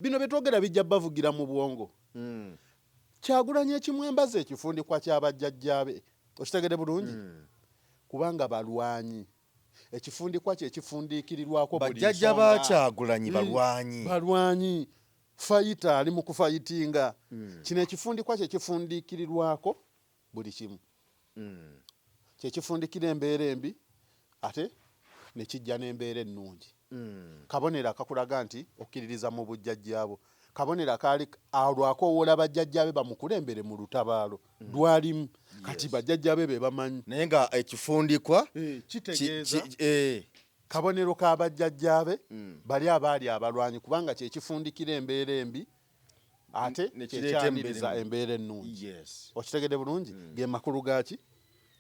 bino betwogera bijja bavugira mu bwongo. Kyagulanyi ekimwembaza ekifundikwa ky'abajjajjabe okitegedde bulungi kubanga balwanyi ekifundikwa kye kifundiikirirwako buli nsonga. Bajjajja ba Kyagulanyi balwanyi fayita ali mu kufayitinga kino ekifundikwa kye kifundiikirirwako buli kimu kye kifundikira embeera embi ate ne kijja n'embeera ennungi. Kabonero akakulaga nti okkiririza mu bujjajjaabo. Kabonero akaali alwakoowoola bajjajjaabe bamukulembere mu lutabaalo lwalimu kati bajjajjaabe be bamanyi naye nga ekifundikwa kitegeeza kabonero ka bajjajjaabe bali abaali abalwanyi kubanga kye kifundikira embeera embi ate kyekyaniriza embeera ennungi. Okitegedde bulungi ge makulu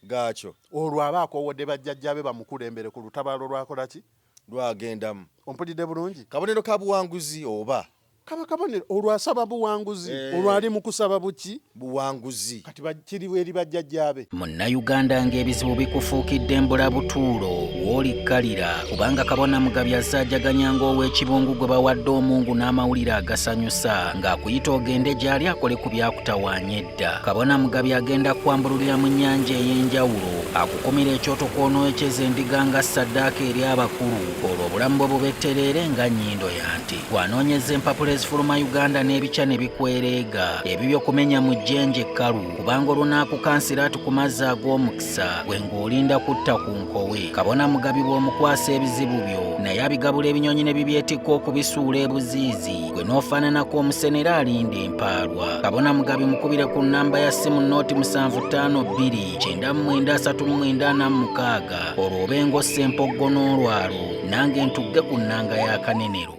gaakyo olwo aba akoowodde bajjajjaabe bamukulembere ku lutabaalo lwakola ki lwagendamu. Ompulidde bulungi kabonero ka buwanguzi oba kaba kabonero olwasaba buwanguzi olwali mu kusaba buki buwanguzi kati kiri eri bajjajjaabe. Munnayuganda ng'ebizibu bikufuukidde mbulabutuulo w'olikkalira kubanga Kabona Mugabi asaajaganya ng'ow'ekibungu gwe bawadde omungu n'amawulire agasanyusa ng'akuyita ogende gy'ali akole ku byakutawaanya edda. Kabona Mugabi agenda kwambululira mu nnyanja ey'enjawulo akukumira ekyoto kw'onooyekeza endiga nga ssaddaaka eri abakulu olwo obulamu bwe bubettereere nga nnyindo ya nti gw'anoonyeza empapula ezifuluma Uganda n'ebica ne bikwereega ebyo kumenya mu jjenje ekkalu kubanga olunaakukansira ati ku mazzi ag'omukisa gwe ng'olinda kutta ku nkowe. Kabona Mugabi bw'omukwasa ebizibu byo naye abigabula ebinyonyi ne bibyetikka okubisuula ebuziizi gwe n'ofaananako omusenera alinda empaalwa. Kabona Mugabi mukubire ku nnamba ya ssimu nooti 7529 9346 olwo obenga Ssempoggo n'olwalo nange ntugge ku nnanga ya Kanenero.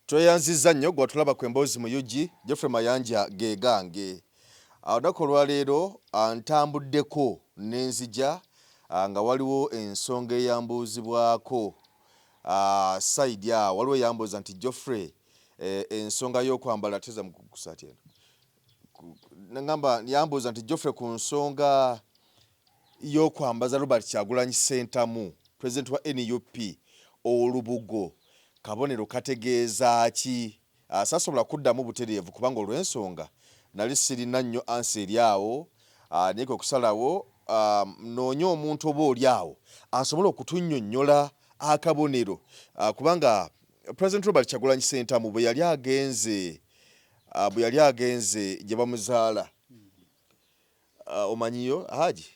Tweyanzizza nnyo gwe watulaba ku emboozi mu UG Geoffrey Mayanja geegange. Olunaku olwaleero ntambuddeko n'enzija nga waliwo ensonga eyambuuzibwako saidi awo waliwo eyambuuza nti Geoffrey ensonga y'okwambala teza mu kusaati eno nagamba yambuuza nti Geoffrey ku nsonga y'okwambaza Robert Kyagulanyi Ssentamu president wa NUP olubugo kabonero kategeeza ki? Sasobola kuddamu butereevu kubanga olw'ensonga nali sirina nnyo ansi eri awo naye kwe kusalawo noonya omuntu oba oli awo asobola okutunnyonnyola akabonero kubanga President Robert Kyagulanyi Ssentamu bwe yali agenze gye bamuzaala omanyiyo Haji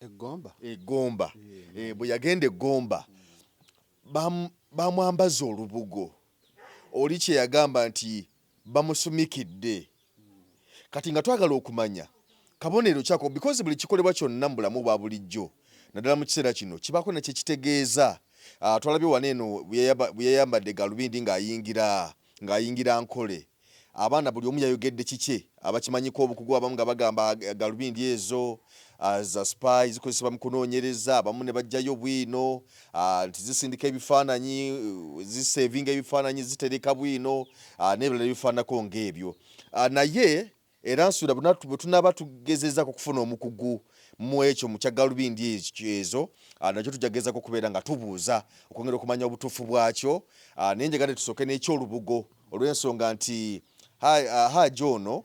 Egomba bwe yagenda Egomba bamwambaza olubugo oli kye yagamba nti bamusumikidde. Kati nga twagala okumanya kabonero kyako because buli kikolebwa kyonna mu bulamu bwa bulijjo naddala mu kiseera kino kibaako nakye kitegeeza. Twalabye wano eno bwe yayambadde galubindi ng'ayingira nkole abaana buli omu yayogedde kike abakimanyiko obukugu abamu nga bagamba galubindi ezo za spy zikozesebwa mu kunoonyereza abamu ne bajjayo bwino zisindika ebifaananyi zisevinga ebifaananyi zitereka bwino n'ebirala ebifaanako ng'ebyo naye era nsuula bwe tunaaba tugezezako kufuna omukugu mu ekyo mu kya galubindi ezo nakyo tujagezako kubeera nga tubuuza okwongera okumanya obutuufu bwakyo naye njagala tusooke n'ekyolubugo olw'ensonga nti Haji ono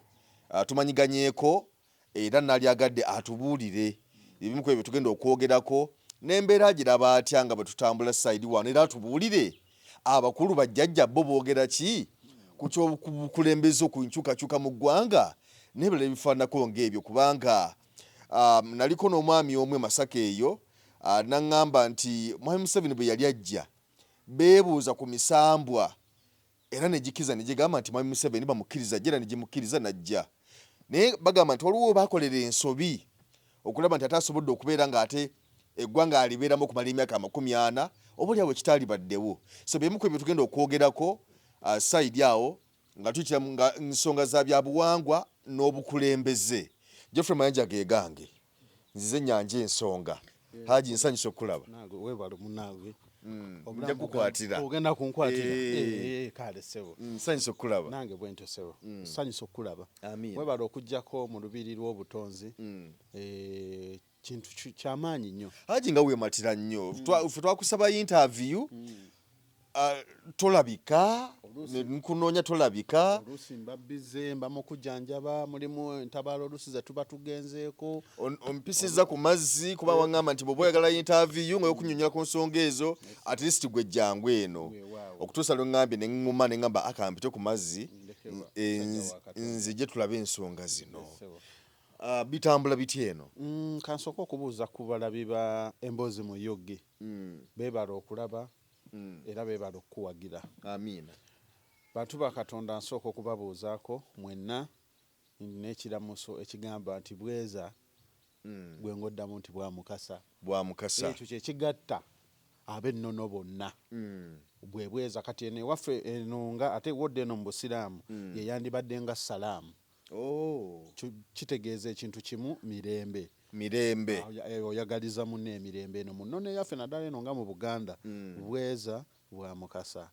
tumanyiganyeeko era nali agadde atubuulire ebimu ku ebyo tugenda okwogerako n'embeera giraba atya nga bwe tutambula saidi wano era atubuulire abakulu bajjajja bo boogera ki ku ky'obukulembeze ku nkyukakyuka mu ggwanga n'ebirala ebifaananako ng'ebyo kubanga naliko n'omwami omwe Masaka eyo n'aŋŋamba nti Mwami Museveni bwe yali ajja beebuuza ku misambwa era ne gikiza ne gigamba nti Mwami Museveni bamukkiriza era ne gimukkiriza najja naye bagamba nti waliwo baakolera ensobi okulaba nti ate asobodde okubeera ng'ate eggwanga alibeeramu okumala emyaka 40 oboolyawo kitaalibaddewo. So byemu ku ebyo tugenda okwogerako saidi awo nga tuyitira nga nsonga za byabuwangwa n'obukulembeze. Geoffrey Mayanja geegange nzize Nnyanja Ensonga. Haji nsanyusa okulaba. Nja kukwatira. Ogenda kunkwatira. Kale sebo. Nsanyusa okulaba. Nange bwento sebo. Nsanyusa okulaba. Webala okujjako mu lubiri lw'obutonzi. Kintu kyamaanyi nnyo. Haji nga weematira nnyo. Twakusaba interview tolabika nkunoonya tolabika. oluusi mbabbize mba mu kujanjaba mulimu entabaalo oluusi ze tuba tugenzeeko. Ompisiza ku mazzi kuba waŋŋamba nti bw'oba oyagala interview nga yokunyonyola ku nsonga ezo at least gwe jjangu eno okutuusa lwe ŋŋambye ne ŋŋuma ne ŋŋamba akampite ku mazzi nzije tulabe ensonga zino. Bitambula biti eno. Kansooka okubuuza ku balabi ba emboozi mu yogge beebala okulaba era beebala okukuwagira. Amiina. Bantu ba Katonda nsooka okubabuuzaako mwenna n'ekiramuso ekigamba nti bweza gwe ng'oddamu nti bwamukasa. Bwamukasa. Ekyo kye kigatta ab'ennono bonna. Bwe bweza kati eno ewaffe eno nga ate wodde eno mu busiraamu ye yandibadde nga salaamu. Kitegeeza ekintu kimu mirembe. Mirembe. Oyagaliza munne emirembe eno mu nnono eyaffe naddala eno nga mu Buganda bweza bwamukasa.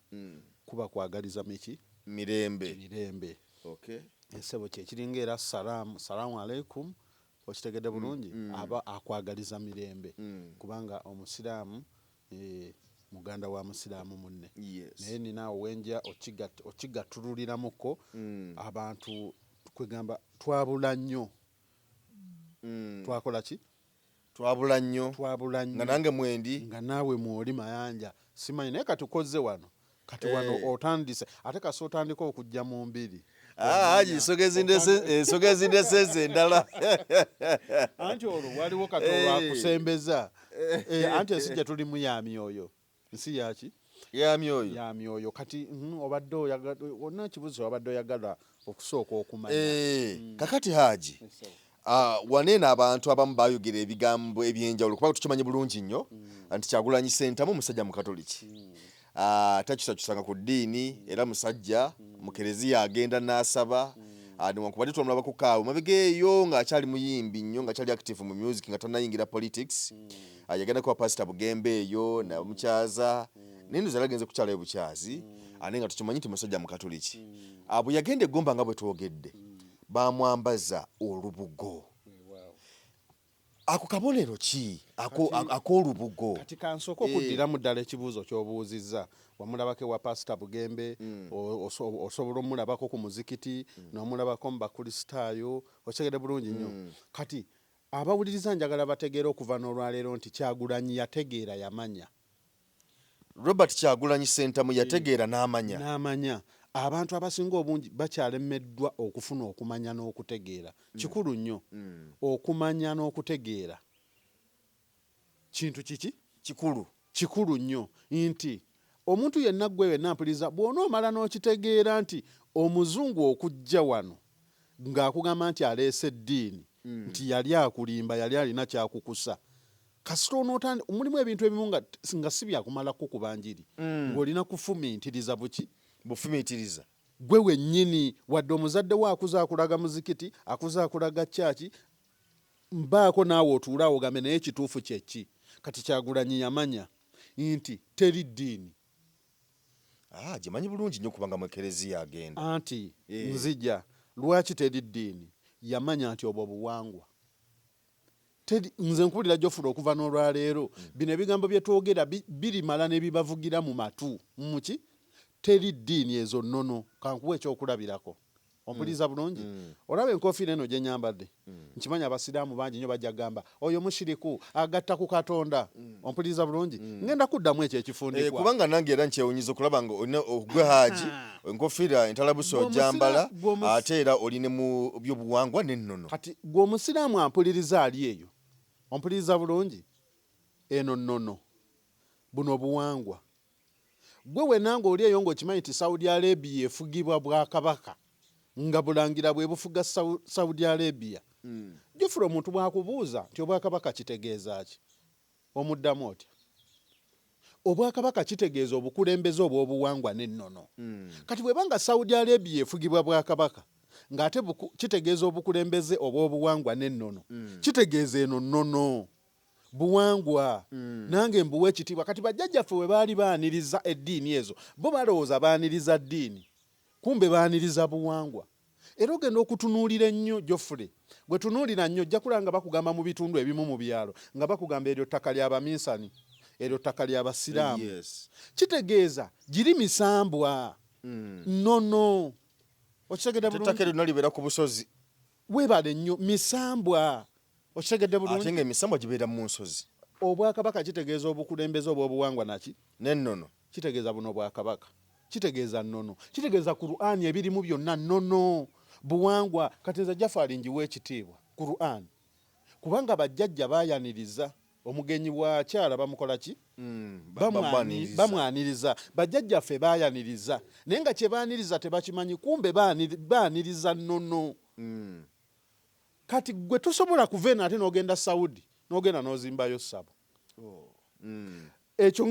Kuba kwagaliza miki? Mirembe. Mirembe. Okay. Ensebo kyekiringa era salaamu alaikum okitegedde bulungi aba akwagaliza mirembe kubanga omusiraamu muganda wa musiraamu munne. Naye ninaawe wenja okigattululiramuko abantu kwegamba twabula nnyo. Twakola ki? Twabula nnyo. Twabula nnyo. Nga nange mwendi. Nga naawe mwoli mayanja. Simanyi naye kati ukoze wano. Kati wano otandise ate kasi otandika okujja mu mbiri. Haji ensonga ezindese endala. Anti olwo waliwo kati olwakusembeza. Anti ensi gye tulimu ya myoyo. Nsi yaki? Ya myoyo. Ya myoyo. Kati obadde oyagala kibuzo obadde oyagala okusooka okumanya. Kakati Haji. Waneena abantu abamu bayogera ebigambo ebyenjawulo kuba tukimanyi bulungi nnyo nti Kyagulanyi Ssentamu musajja mukatoliki. Takyusakyusanga ku ddiini era musajja mu kereziya agenda n'asaba newankubadde twamulaba ku kaawe mabega eyo ng'akyali muyimbi nnyo ng'akyali active mu music nga tannayingira politics. Yagenda kuba pasita Bugembe eyo namukyaza naye ndoza yalagenze kukyalayo bukyazi ate nga tukimanyi nti musajja mukatoliki. Bwe yagenda eggomba nga bwe twogedde bamwambaza olubugo. Ako kabonero ki ak'olubugo? Kati kansooka okuddiramu ddala ekibuuzo ky'obuuzizza. Wamulabako wa pasita Bugembe osobola omulabako ku muzikiti n'omulabako mu bakristaayo okitegedde bulungi nnyo. Kati abawuliriza njagala bategeera okuva n'olwaleero nti Kyagulanyi yategeera yamanya. Robert Kyagulanyi Ssentamu yategeera n'amanya. N'amanya. Abantu abasinga obungi bakyalemeddwa okufuna okumanya n'okutegeera. Kikulu nnyo. Okumanya n'okutegeera. Kintu kiki? Kikulu. Kikulu nnyo nti omuntu yenna gwe wenna mpuliriza bw'onoomala n'okitegeera nti omuzungu okujja wano ng'akugamba nti aleese eddiini nti yali akulimba yali alina kyakukusa. Kasita mulimu ebintu ebimu nga si byakumala kukuba njiri ng'olina kufumiitiriza buki? Bufumiitiriza. Gwe wennyini wadde omuzadde we akuza akulaga muzikiti akuza akulaga kyaki mbaako naawe otuulaawo ogambe naye ekituufu kyeki. Kati Kyagulanyi yamanya nti teri ddiini. Gimanyi bulungi nnyo kubanga mu kereziya agenda. Anti nzija lwaki teri ddiini? Yamanya nti obwo buwangwa. Nze nkuwulira Jofula okuva n'olwaleero bino ebigambo bye twogera birimala ne bibavugira mu matu. Muki? Teri ddiini ezo nnono. Kankuwa ekyokulabirako. Ompuliriza bulungi? Olaba enkofiira eno gye nyambadde. Nkimanyi abasiraamu bangi nnyo bajja kugamba oyo mushiriku agatta ku Katonda. Ompuliriza bulungi? Ngenda kuddamu ekyo ekifundikwa. Kubanga nange era nkyewunyiza okulaba nga olina ogwe Haji enkofiira entalabuso ojambala ate era oli ne mu byobuwangwa n'ennono. Kati gwe omusiraamu ampuliriza ali eyo. Ompuliriza bulungi? Eno nnono. Buno buwangwa. Gwe wenanga oli eyo ng'okimanyi nti Saudi Arabia efugibwa Bwakabaka nga bulangira bwe bufuga Saudi Arabia. Jofula omuntu bw'akubuuza nti Obwakabaka kitegeeza ki? Omuddamu otya? Obwakabaka kitegeeza obukulembeze obw'obuwangwa n'ennono. Kati bw'ebanga Saudi Arabia efugibwa Bwakabaka ng'ate kitegeeza obukulembeze obw'obuwangwa n'ennono. Kitegeeza eno nnono. Buwangwa nange mbuwe ekitiibwa. Kati bajjajjaffe we baali baaniriza eddiini ezo bo balowooza baaniriza ddiini kumbe baaniriza buwangwa. Era ogenda okutunuulira ennyo Jofule bwe tunuulira nnyo ojja kulanga bakugamba mu bitundu ebimu mu byalo nga bakugamba eryo ttaka ly'Abaminsani eryo ttaka ly'Abasiraamu. Kitegeeza giri misambwa. nono okitegedde bulungi ettaka lyonna libeera ku busozi weebale nnyo misambwa okitegedde bulungi ate nga emisambwa gibeera mu nsozi obwakabaka kitegeeza obukulembeze obw'obuwangwa naki n'ennono kitegeeza buno bwakabaka kitegeeza nnono kitegeeza Qur'ani ebirimu byonna nnono buwangwa katenza Jafari njiwa ekitiibwa Qur'ani kubanga bajjajja baayaniriza omugenyi bwa kyala bamukola ki bamwaniriza bajjajjaffe baayaniriza naye nga kye baaniriza tebakimanyi kumbe baaniriza nnono kati gwe tosobola kuva eno ate n'ogenda Saudi n'ogenda n'ozimbayo ssabo ekyo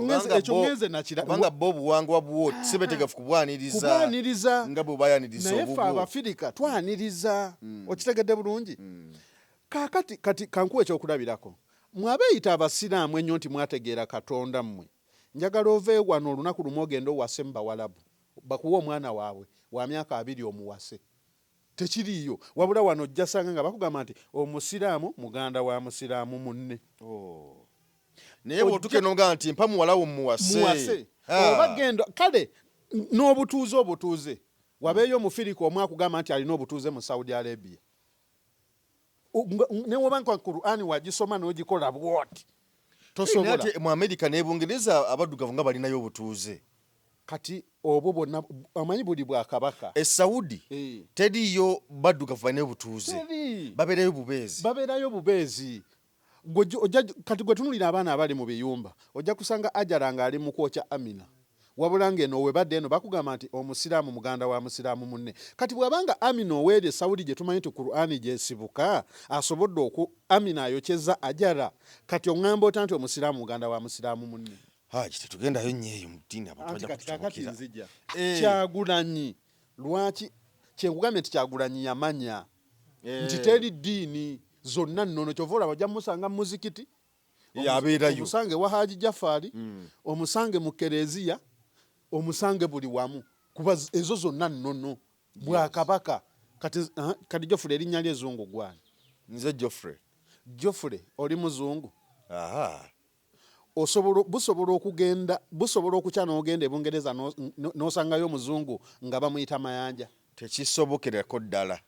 ngenze nakira kubanga bo obuwangwa bwo sibetegefu kubwaniriza nga bwe bayaniriza naye ffe Abafirika twaniriza okitegedde bulungi kaakati kati kankuwa ekyokulabirako mwabeeyita Abasiraamu ennyo nti mwategeera Katonda mmwe njagala ove wano olunaku lumu ogenda owase mu Bawalabu bakuwa omwana waabwe wa myaka 2 omuwase tekiriiyo wabula wano ojja sanga nga bakugamba nti Omusiraamu muganda wa Musiraamu munne naye bw'otukenonga nti mpa muwala wo muwase oba genda kale n'obutuuze wabeeyo Omufirika omwe akugamba nti alina obutuuze mu Saudi Arabia newoba Qur'ani wagisoma n'ogikola bwoti tosobola mu Amerika ne Bungereza abaddugavu nga balinayo obutuuze kati obwo bonna amanyi buli bwakabaka Saudi teriyo baddugavu balinayo obutuuze babeerayo bubeezi kati gwe tunulira abaana abali mu biyumba ojja kusanga Ajara nga ali mu kwokya Amina wabula ng'eno webadde eno bakugamba nti Omusiraamu muganda wa Musiraamu munne kati bw'abanga Amina oweerye Saudi gye tumanyi nti Qur'ani gyesibuka asobodde Amina ayokyeza Ajara kati oŋŋamba ota nti Omusiraamu muganda wa Musiraamu munne tetugendayo nnyo eyo mu ddiini kakati nzija Kyagulanyi lwaki kyenkugambye nti Kyagulanyi yamanya nti teri ddiini zonna nnono kyova olaba ojja musanga muzikiti yabeerayo omusange wa Haji Jafari omusange mu Kereziya omusange buli wamu kuba ezo zonna nnono bwakabaka kati Jofre erinnya lye Zungu gwani nze Jofre oli muzungu busobola okukya n'ogenda e Bungereza n'osangayo omuzungu nga bamuyita Mayanja tekisobokerako ddala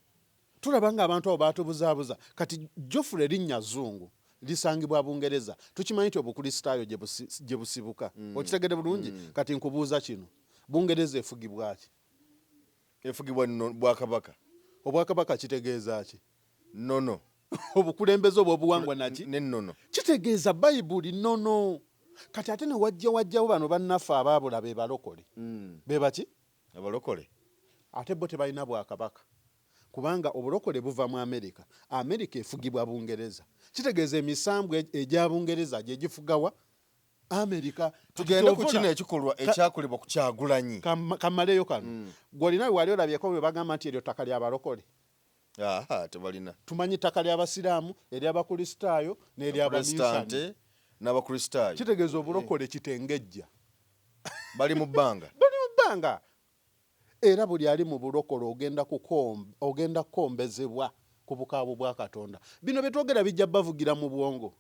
tulaba nga abantu abo baatubuzaabuza kati Jofre erinnya Zungu lisangibwa Bungereza tukimanyi nti obukristaayo gye busibuka okitegedde bulungi kati nkubuuza kino Bungereza efugibwa ki efugibwa bwakabaka obwakabaka kitegeeza ki nono obukulembeze obw'obuwangwa naki n'ennono kitegeeza Bayibuli nono kati ate ne wajjawo bano bannaffe abaabula be balokole be baki abalokole ate bo tebalina bwakabaka kubanga obulokole buva mu Amerika efugibwa Bungereza kitegeeza emisambwa egya Bungereza gye gifugawa Amerika tugende ku kino ekikolwa ekyakolebwa ku Kyagulanyi kamaleyo kano gwolina wali olabyeko bwe bagamba nti eryo ttaka lyabalokole tebalina tumanyi ttaka ly'Abasiraamu ery'Abakristaayo n'ery'Abamisani n'Abakristaayo kitegeeza obulokole kitengejja bali mu bbanga era buli ali mu bulokole ogenda kukombezebwa ku bukaabu bwa Katonda bino byetwogera bijja bavugira mu bwongo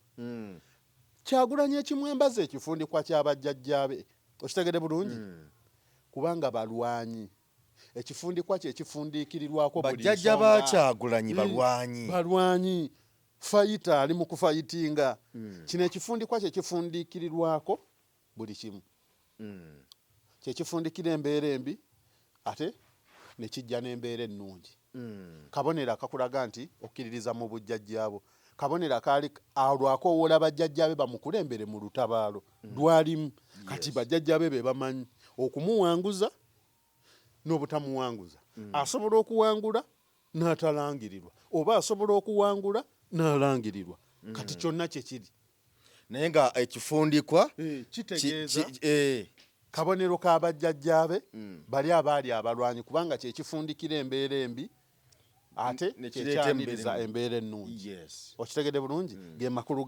Kyagulanyi ekimwembaza ekifundikwa ky'abajjajjaabe okitegedde bulungi kubanga balwanyi ekifundikwa kye kifundiikirirwako buli bajjajja ba Kyagulanyi balwanyi fayita ali mu kufayitinga kino ekifundikwa kye kifundiikirirwako buli kimu kye kifundikira embeera embi ate ne kijja n'embeera ennungi kabonero akakulaga nti okkiririza mu bujjajjaabo kabonero akaali alwakowoola bajjajjaabe bamukulembere mu lutabaalo lwalimu kati bajjajjaabe be bamanyi okumuwanguza n'obutamuwanguza asobola okuwangula n'atalangirirwa oba asobola okuwangula n'alangirirwa kati kyonna kye kiri naye nga ekifundikwa kitegeeza kabonero k'abajjajjaabe bali abaali abalwanyi kubanga kye kifundikira embeera embi ate kyekyaniriza embeera ennungi okitegedde bulungi ge makulu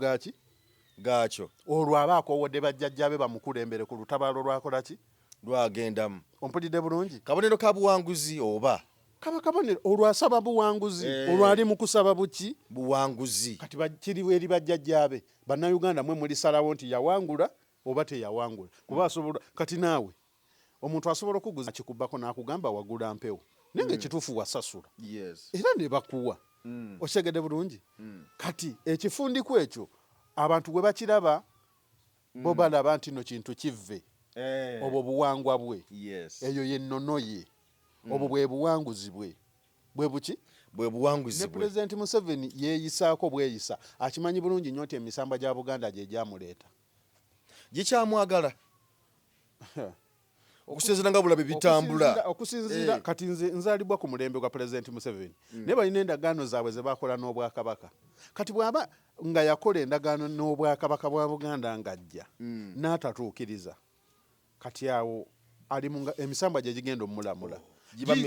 gaakyo olwo aba akowodde bajjajjaabe bamukulembere ku lutabaalo lwakola ki lwagendamu ompulidde bulungi kabonero ka buwanguzi oba kaba kabonero olwo asaba buwanguzi olwo ali mu kusaba buki buwanguzi kati kiri eri bajjajjaabe bannayuganda mwe mulisalawo nti yawangula oba teyawangula kuba asobola kati naawe omuntu asobola okuguza kikubbako n'akugamba wagula mpewo naye nga ekituufu wasasula Yes. era ne bakuwa okitegedde bulungi kati ekifundiku ekyo abantu bwe bakiraba bo balaba nti no kintu kivve obwo buwangwa bwe Yes. eyo yennono ye obwo bwe buwanguzi bwe bwe buki bwe buwanguzi ne bwe. pulezidenti Museveni yeeyisaako bweyisa akimanyi bulungi nnyo nti emisamba gya Buganda gye gyamuleeta Gikyamwagala okusinziira nga bulabe bitambula. okusinziira kati nze nzaalibwa ku mulembe gwa pulezidenti Museveni naye balina endagaano zaabwe ze bakola n'Obwakabaka kati bw'aba nga yakola endagaano n'Obwakabaka bwa Buganda ng'ajja n'atatuukiriza kati awo ali emisamba gye gigenda omulamula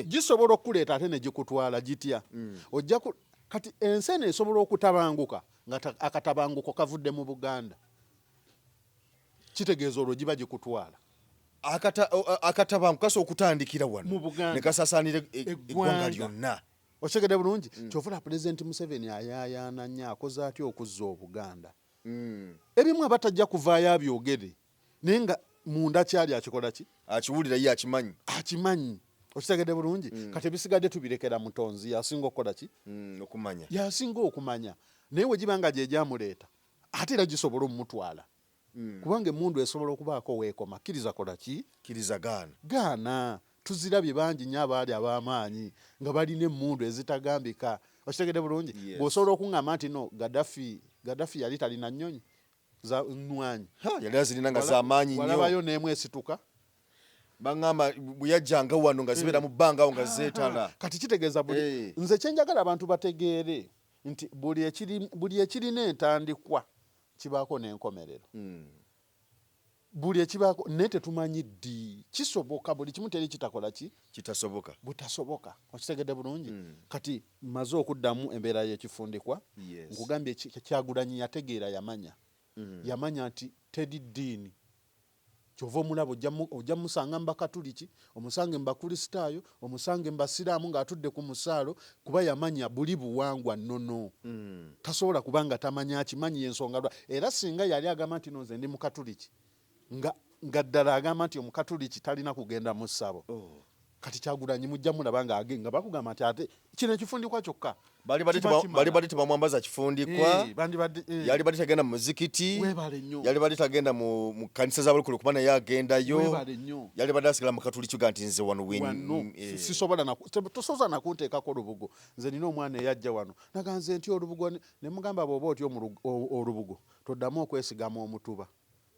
gisobola okuleeta ate ne gikutwala gitya ojja kati ensi eno esobola okutabanguka nga akatabanguko kavudde mu Buganda kitegeeza olwo giba gikutwala akatabanguko kasobola okutandikira mu wano Buganda ne kasaasaanira eggwanga lyonna. okitegedde bulungi kyovula pulezidenti Museveni ayaayaana nnyo akoze atya okuzza Obuganda ebimu abatajja kuvaayo abyogere naye nga munda kyali akikola ki akiwulira ye akimanyi okitegedde bulungi kati ebisigadde tubirekera mutonzi yasinga okukola ki okumanya yasinga okumanya naye we giba nga gye gyamuleeta ate era gisobola omumutwala kubanga emmundu esobola okubaako weekoma kkiriza kola ki kkiriza gaana tuzirabye bangi nnyo abaali ab'amaanyi nga balina emmundu ezitagambika okitegedde bulungi bw'osobola okuŋŋamba nti no Gaddafi yali talina nnyonyi za nnwanyi yali azirina nga z'amaanyi nnyo walabayo n'emu esituka baŋŋamba bwe yajjanga wano nga zibeera mu bbanga awo nga zeetala kati kitegeeza nze kyenjagala abantu bategeere nti buli ekirina entandikwa kibaako n'enkomerero buli ekibaako naye tetumanyi ddi kisoboka buli kimu teri kitakola ki butasoboka okitegedde bulungi kati maze okuddamu embeera y'ekifundikwa nkugambye Kyagulanyi yategeera yamanya nti teri ddiini kyova omulabo ojja musanga mubakatuliki omusange mubakristaayo omusange mubasiraamu ng'atudde ku musaalo kuba yamanya buli buwangwa nnono tasobola kubanga tamanya akimanyi yensonga era singa yali agamba nti noze ndi mukatuliki nga ddala agamba nti omukatuliki talina kugenda mu ssabo kati Kyagulanyi mujja mulaba nga bakugamba nti ate kino ekifundikwa kyokka bali bali tebamwambaza kifundikwa yali bali tagenda mu muzikiti yali bali tagenda mu kanisa z'abalokole kuba naye agendayo yali bali asigala mu katuliki ga nti nze wano tosobola nakunteekako olubugo nze nina omwana eyajja wano naganze nti olubugo ne mugamba bw'oba otya olubugo toddamu okwesigama omutuba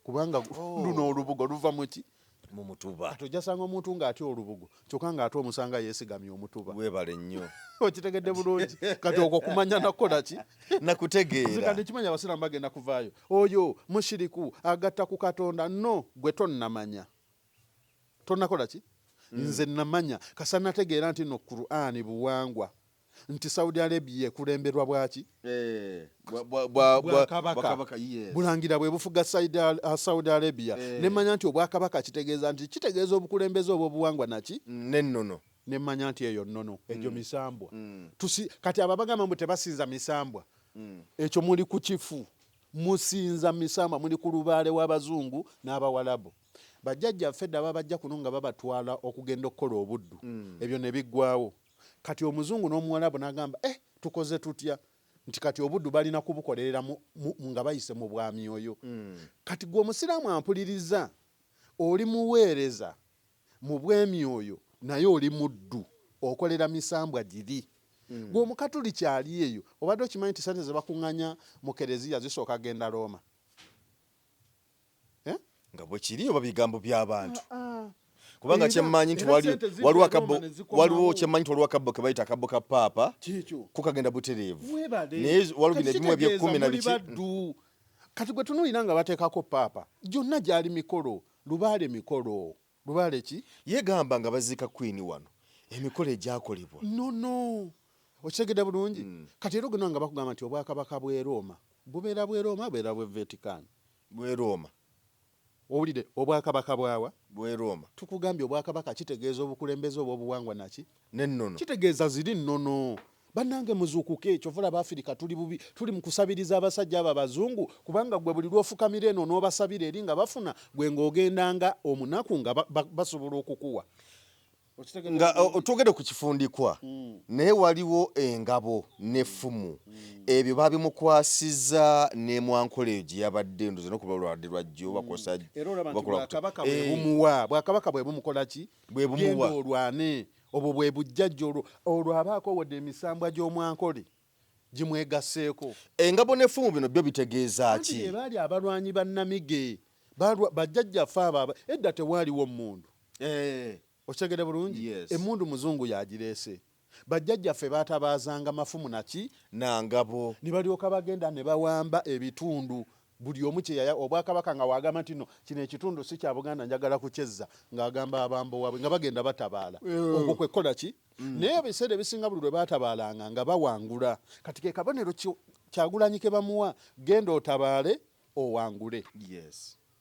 kubanga luno olubugo luva muki mu mutuba tojja sanga omuntu ng'atya olubugo kyokka ng'ate omusanga yeesigamye omutuba weebale nnyo okitegedde bulungi kati okwo kumanya nakukola ki nakutegeera kimanya abasiraamu bagenda kuvaayo oyo mushiriku agatta ku Katonda no gwe tonnamanya tonnakola ki nze namanya kasa nategeera nti no Qur'ani buwangwa nti Saudi Arabia ekulemberwa bwaki Bwakabaka bulangira bwe bufuga Saudi Arabia nemanya nti Obwakabaka kitegeeza obukulembeze obwo obuwangwa naki nennono nemanya nti eyo nnono egyo misambwa kati abo bagamba mbu tebasinza misambwa ekyo muli ku kifu musinza misambwa muli ku lubaale w'Abazungu n'Abawalabu bajjajjaffe dda bajja kuno nga babatwala okugenda okukola obuddu ebyo ne biggwaawo kati omuzungu n'omuwalabu n'agamba tukoze tutya nti kati obuddu balina kubukolerera nga bayise mu bwami oyo kati gwe omusiraamu ampuliriza oli muweereza mu bwemi oyo naye oli muddu okolera misambwa giri gwe omukatuliki ali eyo obadde okimanyi nti sente ze bakuŋŋanya mu kereziya zisooka genda Roma nga bwe kiri oba bigambo by'abantu kubanga kyemmanyi nti waliwo kyemmanyi nti waliwo akabbo ke bayita akabbo ka paapa kukagenda butereevu naye waliwo bino ebimu eby'ekkumi na biki kati gwe tunuulira nga bateekako paapa gyonna gyali mikolo lubaale ki yegamba nga baziika kwini wano emikolo egyakolebwa nono okitegedde bulungi kati era gonna nga bakugamba nti obwakabaka bw'e Roma bubeera bw'e Roma bubeera bw'e Vatican bw'e Roma owulire obwakabaka bwawa bw'e Roma tukugambye obwakabaka kitegeeza obukulembeze obwo obuwangwa naki nennono kitegeeza ziri nnono bannange muzuukuke ekyo vulaba Afirika tuli bubi tuli mu kusabiriza abasajja abo abazungu kubanga gwe buli lwofukamira eno n'obasabira eri nga bafuna gwe ng'ogendanga omunaku nga basobola okukuwa nga twogere ku kifundikwa naye waliwo engabo n'effumu ebyo babimukwasiza ne Mwankole eyo gye yabadde ndoze no kuba lwadde lwajjo bakosa era olaba nti bwakabaka bwe bumukola ki bwe bumuwa olwane obwo bwe bujjajja olwo abaako wadde emisambwa gy'Omwankole gimwegasseeko engabo n'effumu bino byo bitegeeza ki baali abalwanyi bannamige bajjajjaffe abo edda tewaaliwo mmundu okitegere bulungi emmundu muzungu yagireese bajjajjaffe baatabaazanga mafumu naki nangabo ne balyoka bagenda ne bawamba ebitundu buli omu kyeyaya obwakabaka nga wagamba nti no kino ekitundu si kya Buganda njagala kukyezza ng'agamba abambo waabwe nga bagenda batabaala okwo kwekkola ki naye ebiseera ebisinga buli lwe baatabaalanga nga bawangula kati ke kabonero Kyagulanyi ke bamuwa genda otabaale owangule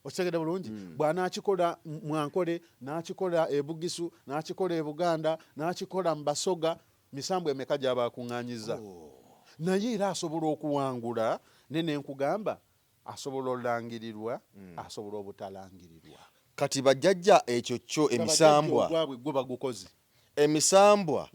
okitegedde bulungi bw'anaakikola Mwankole n'akikola e Bugisu n'akikola e Buganda n'akikola mu Basoga misambo emeka gy'abaakuŋŋaanyiza naye era asobola okuwangula ne nkugamba asobola olangirirwa asobola obutalangirirwa kati bajjajja ekyo kyo emisambwa gwe bagukozi emisambwa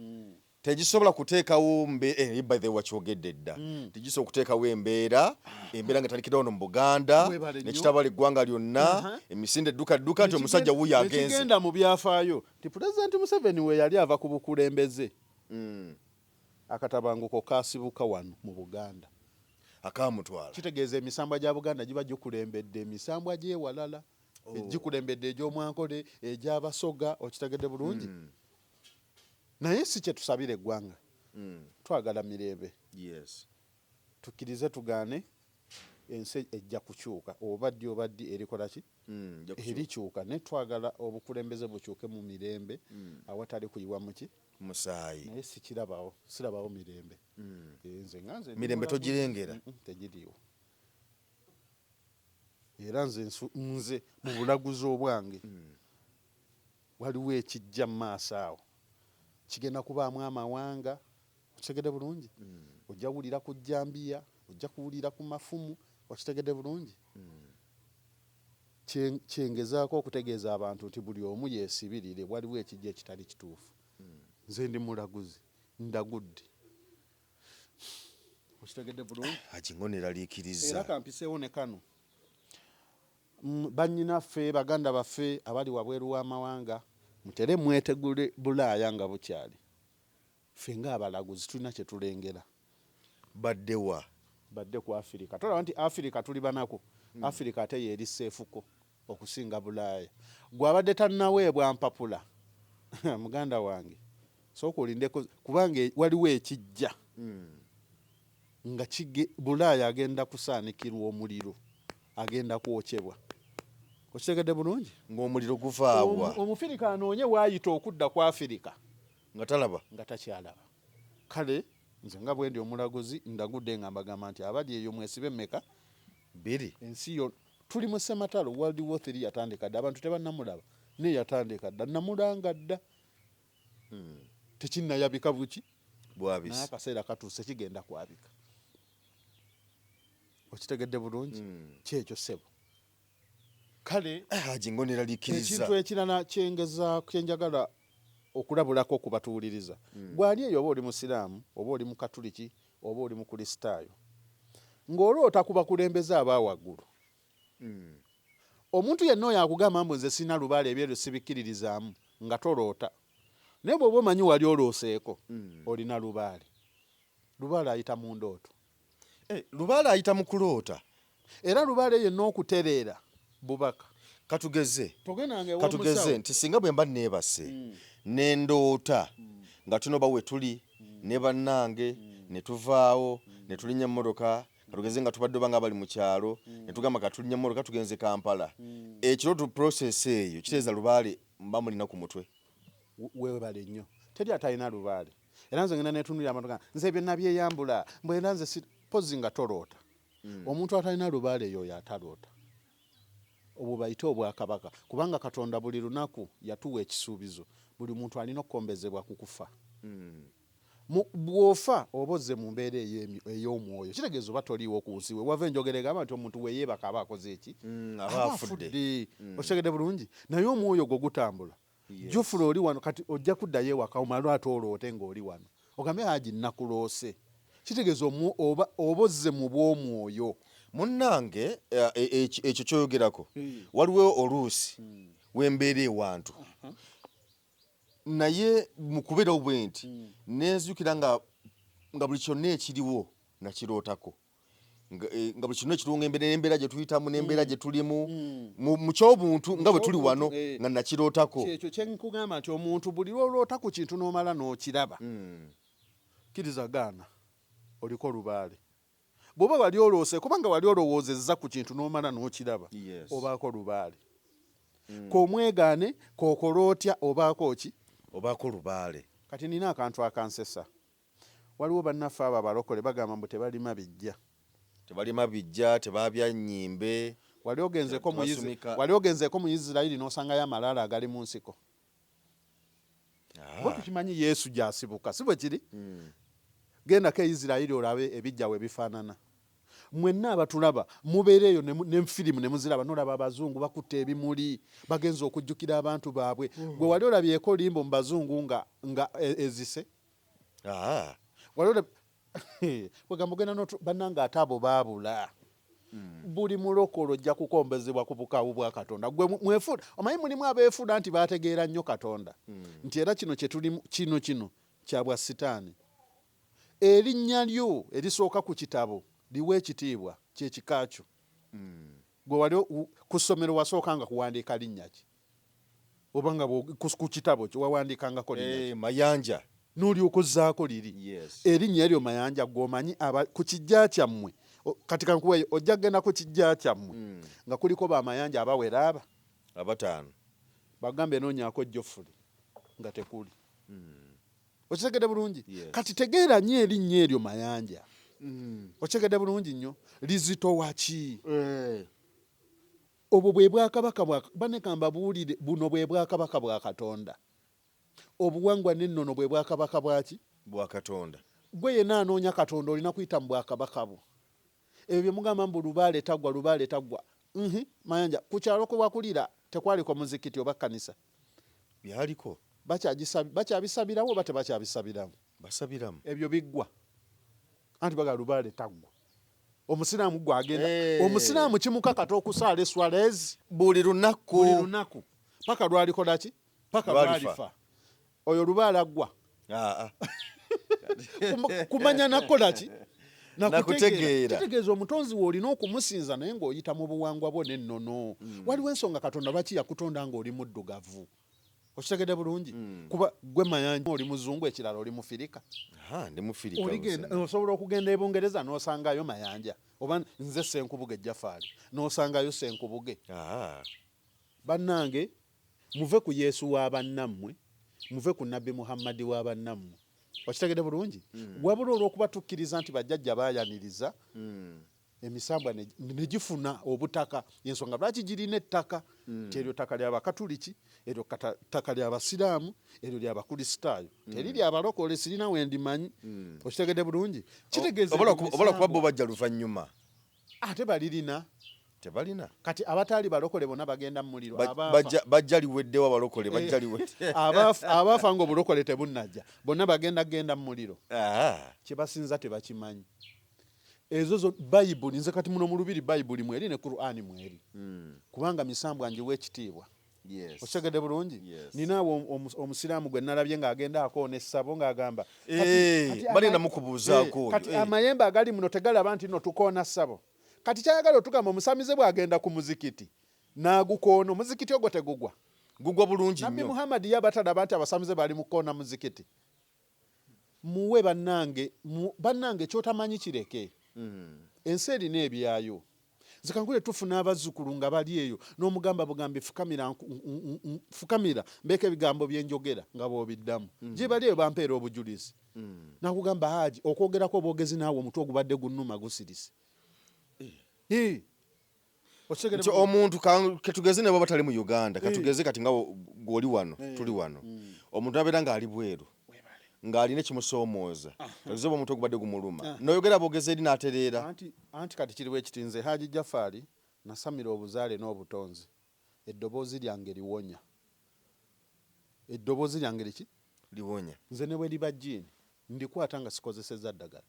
tegisobola kuteekawo by the way wakyogedde dda tegisobola kuteekawo embeera nga talikira ono mu Buganda nekitabala eggwanga lyonna emisinde edduka nti omusajja wuyo agenze ekigenda mu byafaayo ti Pulezidenti Museveni we yali ava ku bukulembeze akatabanguko kaasibuka wano mu Buganda akamutwala kitegeeza emisambwa gya Buganda giba gikulembedde emisambwa gy'ewalala gikulembedde egy'Omwankole egy'Abasoga okitegedde bulungi naye si kye tusabira eggwanga twagala mirembe tukkirize tugaane ensi ejja kukyuka obaddi erikola ki erikyuka naye twagala obukulembeze bukyuke mu mirembe awatali kuyiwa muki musaayi naye sirabawo mirembe nze mirembe togirengera tegiriwo era nze mu bulaguzi obwange waliwo ekijja mu maaso awo kigenda kubaamu amawanga okitegedde bulungi ojja kuwulira ku Jambiya ojja kuwulira ku mafumu okitegedde bulungi kyengezaako okutegeeza abantu nti buli omu yeesibirire waliwo ekijja ekitali kituufu nze ndi mulaguzi ndagudde okitegedde bulungi akingoneraliikiriza era kampiseewo ne kano bannyinaffe baganda baffe abali wabweru w'amawanga mutere mwetegule Bulaaya nga bukyali ffe ng'abalaguzi tulina kye tulengera badde ku Afirika tolaba nti Afirika tuli banako Afirika ate yeeri seefuko okusinga Bulaaya gwe abadde tannaweebwa mpapula muganda wange sooka olindeko kubanga waliwo ekijja nga Bulaaya agenda kusaanikirwa omuliro agenda kwokyebwa okitegedde bulungi ng'omuliro guvaabwa Omufirika anoonye waayita okudda ku Afirika nga takyalaba kale nze nga bwe ndi omulaguzi ndagudde nga mbagamba nti abali eyo mwesibe mmeka 2 ensi yo tuli mu ssematalo World War 3 yatandika dda abantu tebannamulaba naye yatandika dda namulanga dda tekinnayabika buki bwabisi naye akaseera katuuse kigenda kwabika okitegedde bulungi kyekyo ssebo kale agingoneraliikiriza ekintu ekirala kyenjagala okulabulako okubatuuliriza bw'ali eyo oba oli musiraamu oba oli mukatuliki oba oli mukristaayo ng'oloota ku bakulembeze abaawaggulu omuntu yenna oyo akugamba mbu nze sina lubaale ebyeru sibikkiririzaamu nga toloota naye bw'oba omanyi wali olooseeko olina lubaale ayita mu ndooto lubaale ayita mu kuloota era lubaale yenna okutereera bubaka katugeze katugeze nti singa bwe mba neebase nendoota nga tunoba we tuli ne bannange ne tuvaawo ne tulinnya emmotoka katugeze nga tubadde oba nga bali mu kyalo ne tugamba katulinnya emmotoka tugenze Kampala ekirooto process eyo kiteeza lubaale mba mulina ku mutwe weebale nnyo teri atalina lubaale era nze ngenda netunulira amatoka nze byonna byeyambula mbwera nze pozi nga toloota omuntu atalina lubaale eyo yataloota obwo bayite obwakabaka kubanga Katonda buli lunaku yatuwa ekisuubizo buli muntu alina okukombezebwa ku kufa bw'ofa oba ozze mu mbeera ey'omwoyo kitegeeza oba toliiwo ku nsi we wava enjogera egamba nti omuntu weyeebaka aba akoze eki aba afudde. okitegedde bulungi naye omwoyo gwo gutambula jufula oli wano kati ojja kuddayo ewaka omale ate oloote ng'oli wano ogambe haji nakuloose kitegeeza oba ozze mu bw'omwoyo munnange ekyo kyoyogerako waliwo oluusi wembeera ewantu naye mu kubeerawo bwe nti neezukira nga buli kyonna ekiriwo nakirootako nga buli kyonna ekiriwo n'embeera gye tuyitamu n'embeera gye tulimu mu ky'obuntu nga bwe tuli wano nga nakirootako ekyo kyenkugamba nti omuntu buli lwoloota ku kintu n'omala n'okiraba kkiriza gaana oliko lubaale bw'oba wali oloose kubanga wali olowoozezza ku kintu n'omala n'okiraba obaako lubaale komwegaane kokola otya obaako ki obaako lubaale kati nina akantu akansesa waliwo bannaffe abo abalokole bagamba mbu tebalima bijja tebaabya nnyimbe wali ogenzeeko mu Isirayiri n'osangayo amalaala agali mu nsiko bo tukimanyi Yesu gy'asibuka si bwe kiri gendako e Isirayiri olabe ebijja we bifaanana mwenna abatulaba mubeereeyo ne firimu ne muziraba nolaba abazungu bakutta ebimuli bagenza okujjukira abantu baabwe gwe wali olabyeko limbo mu bazungu nga ezise wegamba ogenda bannanga ate abo baabula buli mulokolo ojja kukombezebwa ku bukaabu bwa Katonda gwe mwefuda omanyi mulimu abeefuda nti bategeera nnyo Katonda nti era kino kyetulimu kino kya bwa sitaani erinnya lyo erisooka ku kitabo liwe ekitiibwa kyekika kyo gwe wali ku ssomero wasookanga kuwandiika linnya ki oba nga ku kitabo kyo wawandiikangako linnya mayanja n'olyoka ozzaako liri erinnya eryo mayanja gwomanyi ku kijja kyammwe kati kankuweeyo ojja kgenda ku kijja kyammwe nga kuliko bamayanja abawera abataano bagambe noonyaako Jofuli nga tekuli okitegedde bulungi kati tegeera nnyo erinnya eryo mayanja okitegedde bulungi nnyo lizitowa ki obwo bwe bwakabaka banekamba buwulire buno bwe bwakabaka bwa Katonda obuwangwa n'ennono bwe bwakabaka bwaki bwa Katonda gwe yenna anoonya Katonda olina kuyita mu bwakabaka bwo ebyo bye mugamba mbu lubaale taggwa mayanja ku kyalo kwe wakulira tekwaliko muzikiti oba kkanisa byaliko bakyabisabiramu oba tebakyabisabiramu basabiramu ebyo biggwa anti baga lubaale taggwa omusiraamu gwe agenda omusiraamu kimukakata okusaala eswalezi buli lunaku paka lwalikola ki paka lwalifa oyo lubaale aggwa kumanya nakola ki nakutegeera kitegeeza omutonzi we olina okumusinza naye ng'oyita mu buwangwa bwo n'ennono waliwo ensonga Katonda lwaki yakutonda ng'oli muddugavu okitegedde bulungi kuba gwe mayanja oli muzungu ekirala oli mufirika ndi mufirika osobola okugenda e Bungereza n'osangayo mayanja oba nze Senkubuge Jafaali n'osangayo Senkubuge bannange muve ku Yesu wa bannammwe muve ku Nabbi Muhammadi wa bannammwe okitegedde bulungi wabula olw'okuba tukkiriza nti bajjajja baayaniriza emisambwa ne gifuna obutaka ensonga lwaki girina ettaka nti eryo ttaka ly'Abakatuliki eryo ttaka ly'Abasiraamu eryo ly'Abakristaayo teriri abalokole sirina wendimanyi okitegedde bulungi kitegeeza obola kuba bo bajja luvannyuma ate balirina tebalina kati abataali balokole bonna bagenda mu muliro bajja liweddewo abalokole bajja liwedde abaafa ng'obulokole tebunnajja bonna bagenda mu muliro kye basinza tebakimanyi ezo zo bayibuli nze kati muno mu lubiri bayibuli mweri ne Qur'ani mweri kubanga misambwa njiwa ekitiibwa okitegedde bulungi ninaawo omusiraamu gwe nalabye ng'agenda akoona essabo ng'agamba balina mukubuuzaako kati amayembe agali muno tegalaba nti no tukoona ssabo kati kyayagala otugamba omusamize bw'agenda ku muzikiti n'agukoona omuzikiti ogwo tegugwa gugwa bulungi Nabbi Muhammad yabatalaba nti abasamize bali mu kukoona muzikiti muwe bannange kyotamanyi kireke ensi erina ebyayo nze kankule tufuna abazzukulu nga bali eyo n'omugamba bugambi fukamira mbeeko ebigambo byenjogera nga bw'obiddamu gye bali eyo bampeera obujulizi nakugamba haji okwogerako obwogezi naawe omutwe ogubadde gunnuma gusirise nti omuntu ketugeze ne baba batali mu Uganda katugeze kati nga gwoli wano tuli wano omuntu abeera ng'ali bweru ng'alina kimusoomooza ozoba omuntu ogubadde gumuluma n'oyogera bwogeza eri n'atereera anti kati kiriwo ekitinze Haji Jafari nasamira obuzaale n'obutonzi eddoboozi lyange liwonya eddoboozi lyange liki liwonya nze ne bwe liba jjiini ndikwata nga sikozesezza ddagala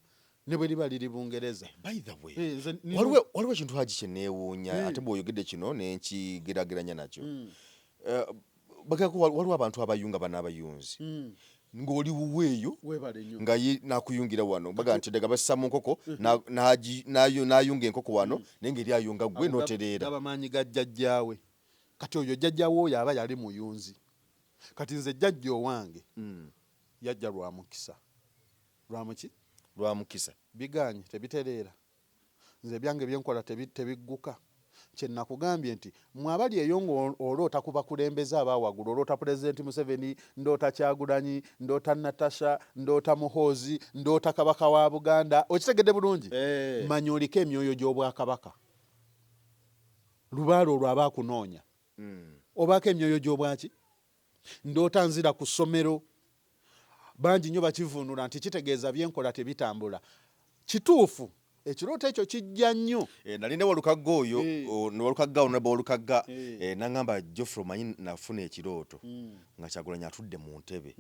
ne bwe liba liri Bungereza. By the way, nze waliwo ekintu Haji kye neewuunya ate bw'oyogedde kino nenkigeraageranya nakyo. Bagako waliwo abantu abayunga bano abayunzi ng'oli wuweeyo nga nakuyungira wano baga nti daga bassa mu nkoko n'ayunga enkoko wano naye ng'eri ayunga gwe n'otereera. Abamaanyi ga jjajjaawe kati oyo jjajjaawe oyo aba yali muyunzi kati nze jjajja owange yajja lwa mukisa lwamuki lwa mukisa biganye tebitereera nze byange byenkola tebigguka kye nakugambye nti mwabali eyo ng'oloota ku bakulembeze abaawagulu oloota Pulezidenti Museveni ndoota Kyagulanyi ndoota Natasha ndoota Muhoozi ndoota Kabaka wa Buganda okitegedde bulungi manya oliko emyoyo gy'Obwakabaka lubaale olwo aba akunoonya obaako emyoyo gy'obwaki ndoota nzira ku ssomero bangi nnyo bakivuunula nti kitegeeza byenkola tebitambula kituufu ekirooto ekyo kijja nnyo. Nali walukagga oyo newalukagga ono bwolukagga n'angamba Geoffrey omanyi nafuna ekirooto nga Kyagulanyi atudde mu ntebe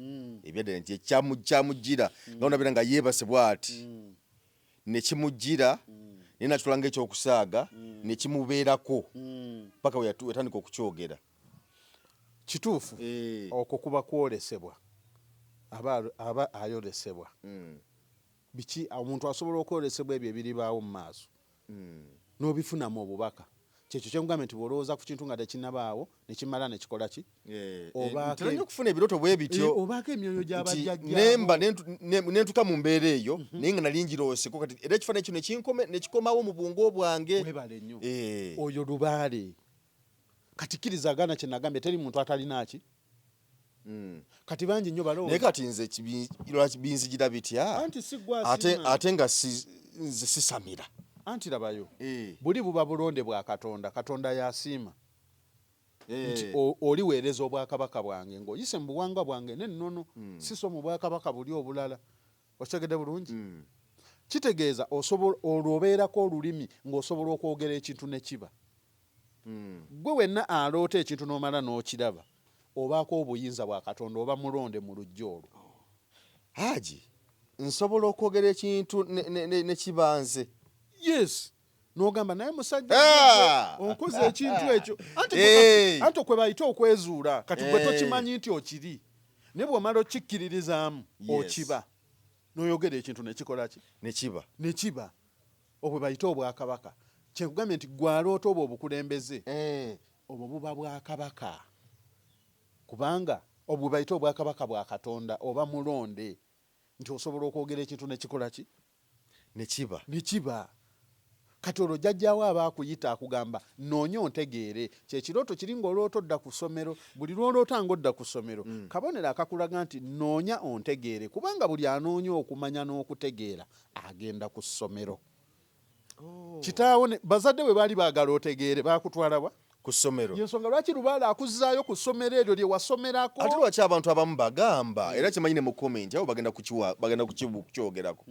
ebyadde nti kyamujjira nga onabera nga yeebase bw'ati ne kimujjira naye nakitwala ng'ekyokusaaga ne kimubeerako paka we yatandika okukyogera. Kituufu okwo kuba kwolesebwa aba ayolesebwa biki omuntu asobola okwolesebwa ebyo ebiribaawo mu maaso n'obifunamu obubaka kyekyo kyemugambye nti bw'olowooza ku kintu nga tekinnabaawo ne kimala ne kikola ki teranya okufuna ebirooto bwe bityo obaako emyoyo gy'abajjajja nemba nentuka mu mbeera eyo naye nga nali ngirooseko kati era ekifaananyi kino ne kikomawo mu bwongo bwange. Webale nnyo oyo lubaale kati kkirizagana kye nagambye teri muntu atalinaki kati bangi nnyo balowooza naye kati nze lwaki binzijira bitya ate nga nze sisamira anti labayo buli buba bulonde bwa Katonda Katonda yasiima nti oliweereza obwakabaka bwange ng'oyise mu buwangwa bwange n'ennono siso mu bwakabaka buli obulala okitegedde bulungi kitegeeza olwobeerako olulimi ng'osobola okwogera ekintu ne kiba gwe wenna aloota ekintu n'omala n'okiraba obaako obuyinza bwa Katonda oba mulonde mu lujja olwo. Haji nsobola okwogera ekintu ne kibanze yes n'ogamba naye musajja onkoze ekintu ekyo anti kwe bayita okwezuula kati gwe tokimanyi nti okiri naye bw'omala okikkiririzaamu okiba n'oyogera ekintu nekikola ki nekiba obwe bayita obwakabaka kyekugambye nti gwaloota obwo obukulembeze obwo buba bwakabaka kubanga obwe bayita obwakabaka bwa Katonda oba mulonde nti osobola okwogera ekintu nekikola ki nekiba kati olwo jjajjaawo aba akuyita akugamba noonya ontegeere kyekirooto kiri ng'oloota odda ku ssomero buli lwoloota ng'odda ku ssomero kabonero akakulaga nti noonya ontegeere kubanga buli anoonya okumanya n'okutegeera agenda ku ssomero. Kitaawo bazadde bwe baali baagala otegeere baakutwalawa ku ssomero yensonga lwaki lubaala akuzzaayo ku ssomero eryo lye wasomerako ate lwaki abantu abamu bagamba era kimanyi ne mu komenti abo bagenda kukyogerako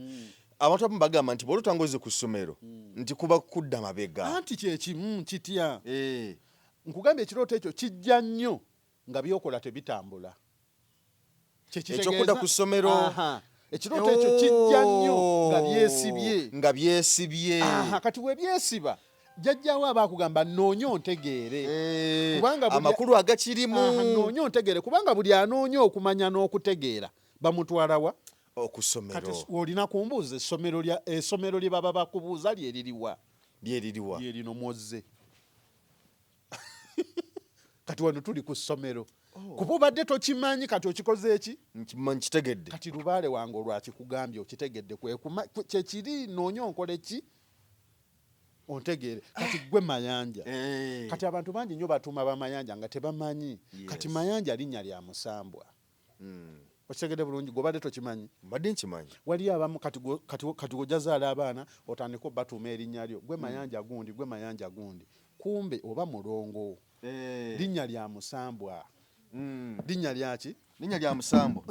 abantu abamu bagamba nti bw'olota ngoze ku ssomero nti kuba kudda mabega anti kyekimu kitya nkugambye ekirooto ekyo kijja nnyo nga byokola tebitambula ekyokudda ku ssomero ekirooto ekyo kijja nnyo nga byesibye kati we byesiba jjajjaawo aba akugamba noonya ontegeere amakulu agakirimu noonya ontegeere kubanga buli anoonya okumanya n'okutegeera bamutwalawa okusomero kati olina kumbuuza essomero lye baba bakubuuza lyeririwa lyerino mwozze kati wano tuli ku ssomero kuba obadde tokimanyi kati okikoze eki nkitegedde kati lubaale wange olwakikugambye okitegedde kyekiri noonya onkole ki ontegeere kati gwe Mayanja kati abantu bangi nnyo batuuma bamayanja nga tebamanyi kati Mayanja linnya lya Musambwa okitegedde bulungi gobadde tokimanyi mbadde nkimanyi wali abamu kati gojazaala abaana otandika batuuma erinnya lyo gwe Mayanja gundi kumbe oba mulongo linnya lya Musambwa linnya lyaki linnya lya Musambo.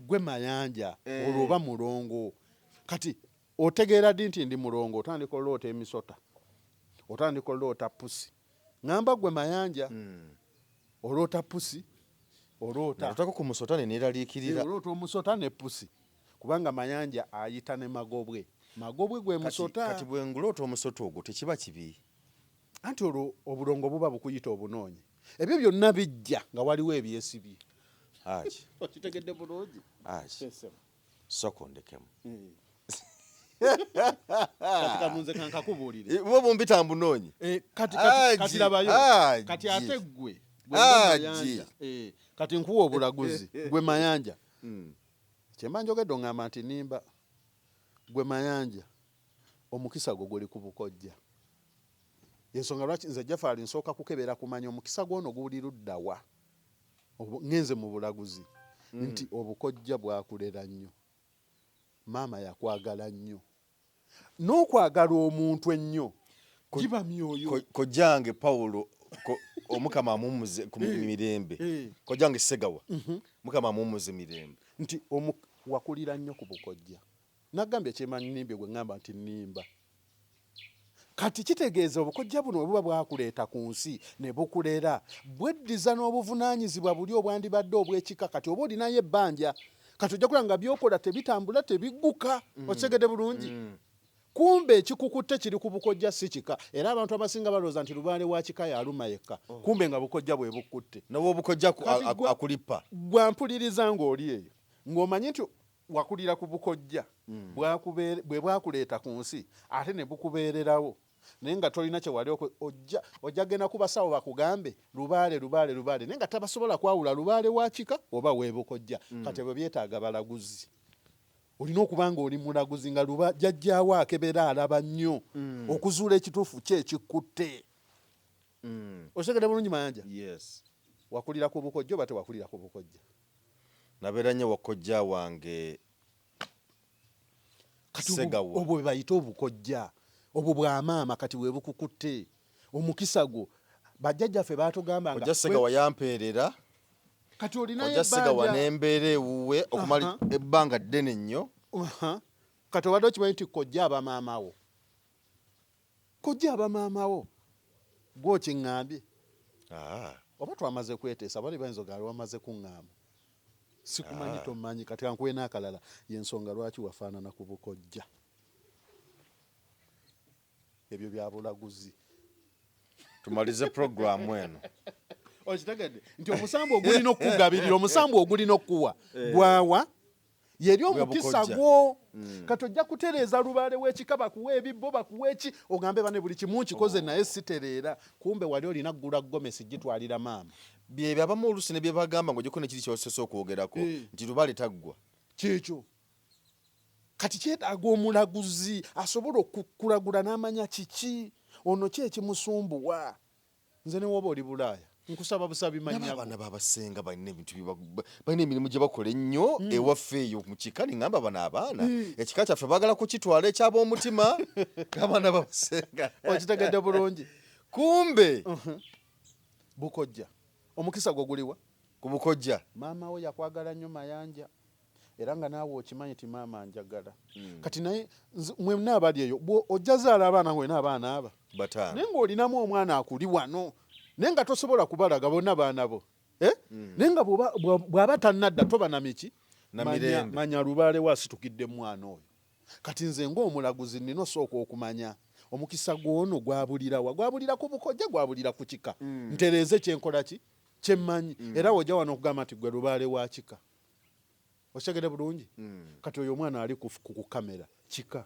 gwe Mayanja Eh. olwo oba mulongo kati otegeera ddi nti ndi mulongo otandika oloota emisota otandika oloota pusi ŋŋamba gwe Mayanja oloota pusi oloota Otako ku musota ne neeraliikirira. oloota omusota ne pusi kubanga Mayanja ayita ne magobwe gwe musota Kati bwe nguloota omusota ogwo tekiba kibi. anti olwo obulongo buba bukuyita obunoonyi ebyo byonna bijja nga waliwo ebyesibye Aji. okitegedde bulungi Aji. Soko ndekemu. kati kanunze kankakubuulire Bo bombita mbunoonyi. kati labayo Aji. kati ate gwe Aji. Mayanja kati nkuwa obulaguzi gwe Mayanja kyemba njogedde oŋŋamba nti nimba gwe Mayanja omukisa gwo guli ku bukojja yensonga lwaki nze Jafari nsooka kukebera kumanya omukisa gw'ono guli luddawa ŋŋenze mu bulaguzi nti obukojja bwakulera nnyo maama yakwagala nnyo n'okwagala omuntu ennyo giba myoyo Kojjange Pawulo omukama amumuze ku mirembe. Kojjange Segawa. Mukama amumuze mirembe. nti wakulira nnyo ku bukojja nagambye kyemanyi nimbye gwe ŋŋamba nti nimba kati kitegeeza obukojja buno bwe buba bwakuleeta ku nsi ne bukulera bweddiza n'obuvunaanyizibwa buli obwandibadde obw'ekika kati oba olinayo ebbanja kati ojja kulaba nga byokola tebitambula tebigguka okitegedde bulungi kumbe ekikukutte kiri ku bukojja si kika era abantu abasinga balowooza nti lubaale wa kika yaluma yekka kumbe nga bukojja bwe bukkutte Nawo obukojja akulipa. bwampuliriza ng'oli eyo ng'omanyi nti wakulira ku bukojja bwe bwakuleeta ku nsi ate ne bukubeererawo naye nga tolina kyewali ojja genda ku basawo bakugambe lubaale naye nga tabasobola kwawula lubaale wa kika oba weebukojja kati bwe byetaaga balaguzi olina okuba nga oli mulaguzi nga jjajjaawo akebera alaba nnyo okuzuula ekituufu kye ekikutte otegedde bulungi Mayanja wakulira ku bukojja oba tewakulira ku bukojja Nabeera nnyo wakojja wange Segawa. obwo bwe bayita obukojja obwo bwa maama kati bwe bukukutte omukisa gwo bajjajjaffe baatugamba nga Kojja Segawa yampeerera. kati olinayo Kojja Segawa ebbanja n'embeera ewuwe okumala ebbanga ddene nnyo. kati obadde okimanyi nti kojja abamaamawo gwokiŋŋambye oba twamaze kweteesa bali bayinza ogaali wamaze kuŋŋamba sikumanyi tomanyi kati kankuwe n'akalala yensonga lwaki wafaanana ku bukojja ebyo bya bulaguzi Tumalize programu eno. okitegedde nti omusambu ogulina okukugabirira omusambu ogulina okuwa gwawa yeri omukisa gwo kati ojja kutereeza lubaale w'ekika bakuwa ebibbo bakuwa eki ogambe bane buli kimu nkikoze naye sitereera kumbe wali olina ggula gomesi gitwalira maama Byebyo abamu oluusi ne bye bagamba ng'ogyeko ne kiri ky'osose okwogerako nti lubaale taggwa. kyekyo kati kyetaaga omulaguzi asobola okukulagula n'amanya kiki ono ki ekimusumbuwa nze ne woba oli Bulaaya nkusaba busabi mannya Abaana b'abasenga balina ebintu balina emirimu gye bakola ennyo ewaffe eyo mu kika ne ŋŋamba bano abaana ekika kyaffe baagala kukitwala ekyab'omutima ng'abaana b'abasenga. okitegedde bulungi Kumbe bukojja omukisa gwo guliwa ku bukojja maama we yakwagala nnyo Mayanja era nga naawe okimanyi ti maama njagala kati naye mwenna abali eyo ojja zaala abaana mwena abaana aba bataano. naye ng'olinamu omwana akuli wano naye nga tosobola kubalaga bonna baana bo naye nga bw'aba tannadda toba na miki Na mirembe. manya lubaale waasitukidde mwana oyo kati nze ng'omulaguzi nnina osooka okumanya omukisa gw'ono gwabulirawa gwabulira ku bukojja gwabulira ku kika ntereeze kyenkola ki kyemmanyi era wojja wano okugamba nti gwe lubaale wa kika okitegedde bulungi kati oyo omwana ali ku kamera kika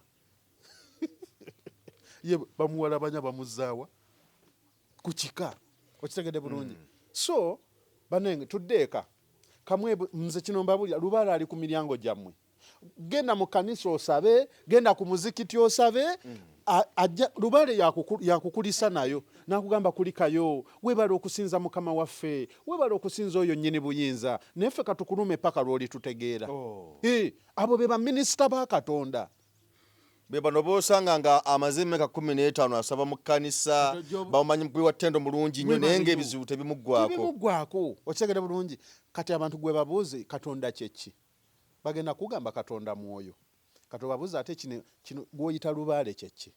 ye bamuwalabanya bamuzaawa ku kika okitegedde bulungi so banenge tuddeeka kamwe nze kino mbabulira lubaale ali ku miryango gyammwe genda mu kanisa osabe genda ku muzikiti osabe lubaale yakukulisa nayo nakugamba kulikayo webala okusinza mukama waffe webala okusinza oyo nnyini buyinza naffe katukulume paka lwoli tutegeera abo be baminisita ba Katonda be bano bosanga nga amaze emyaka 15 asaba mu kkanisa bamumanyi mukwi wa ttendo mulungi nnyo naye ng'ebizibu tebimuggwako okitegedde bulungi. Kati abantu gwe babuuze katonda kyeki bagenda kugamba katonda mwoyo. Kati obabuuze ate kino gwoyita lubaale kyeki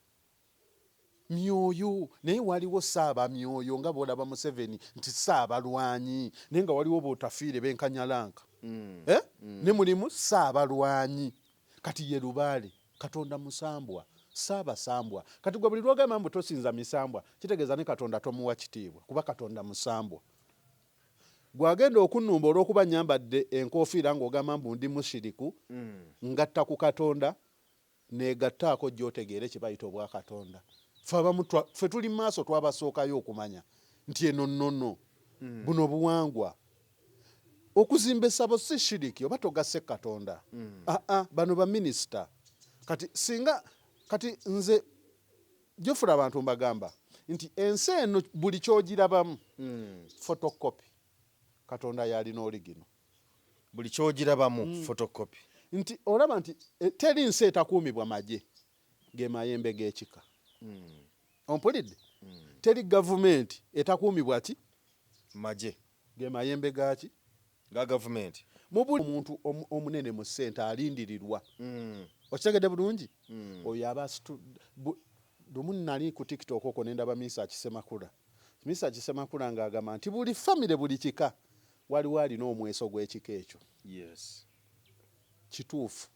myoyo, naye waliwo saaba myoyo nga bwolaba Museveni nti saaba lwanyi naye nga waliwo bootafiire benkanyalanka ne mulimu saaba lwanyi. Kati ye lubaale katonda musambwa saaba sambwa. Kati gwe buli lwogamba mbu tosinza misambwa kitegeeza ne katonda tomuwa kitiibwa kuba katonda musambwa. Gwagenda okunnumba olw'okuba nyambadde enkofiira ng'ogamba mbu ndi mushiriku ngatta ku katonda negattaako gy'otegeere kye bayita obwa katonda. Ffe tuli mu maaso twabasookayo okumanya nti eno nnono buno buwangwa. Okuzimba essabo si shiriki oba togasse katonda. Bano baminisita kati singa kati nze Geoffrey abantu mbagamba nti ensi eno buli kyogirabamu photocopy katonda yalina origino. Buli kyogirabamu photocopy nti olaba nti teri nsi etakuumibwa magye ge mayembe g'ekika. Ompulidde? Teri gavumenti etakuumibwa ki magye ge mayembe gaki ga gavumenti. Mu buli omuntu omunene mu ssente alindirirwa. Okitegedde bulungi? Oyo aba lumu nali ku TikTok okwo nendaba Misa Kisemakula. Misa Kisemakula ng'agamba nti buli famire buli kika waliwo alina omweso gw'ekika ekyo. Yes. Kituufu.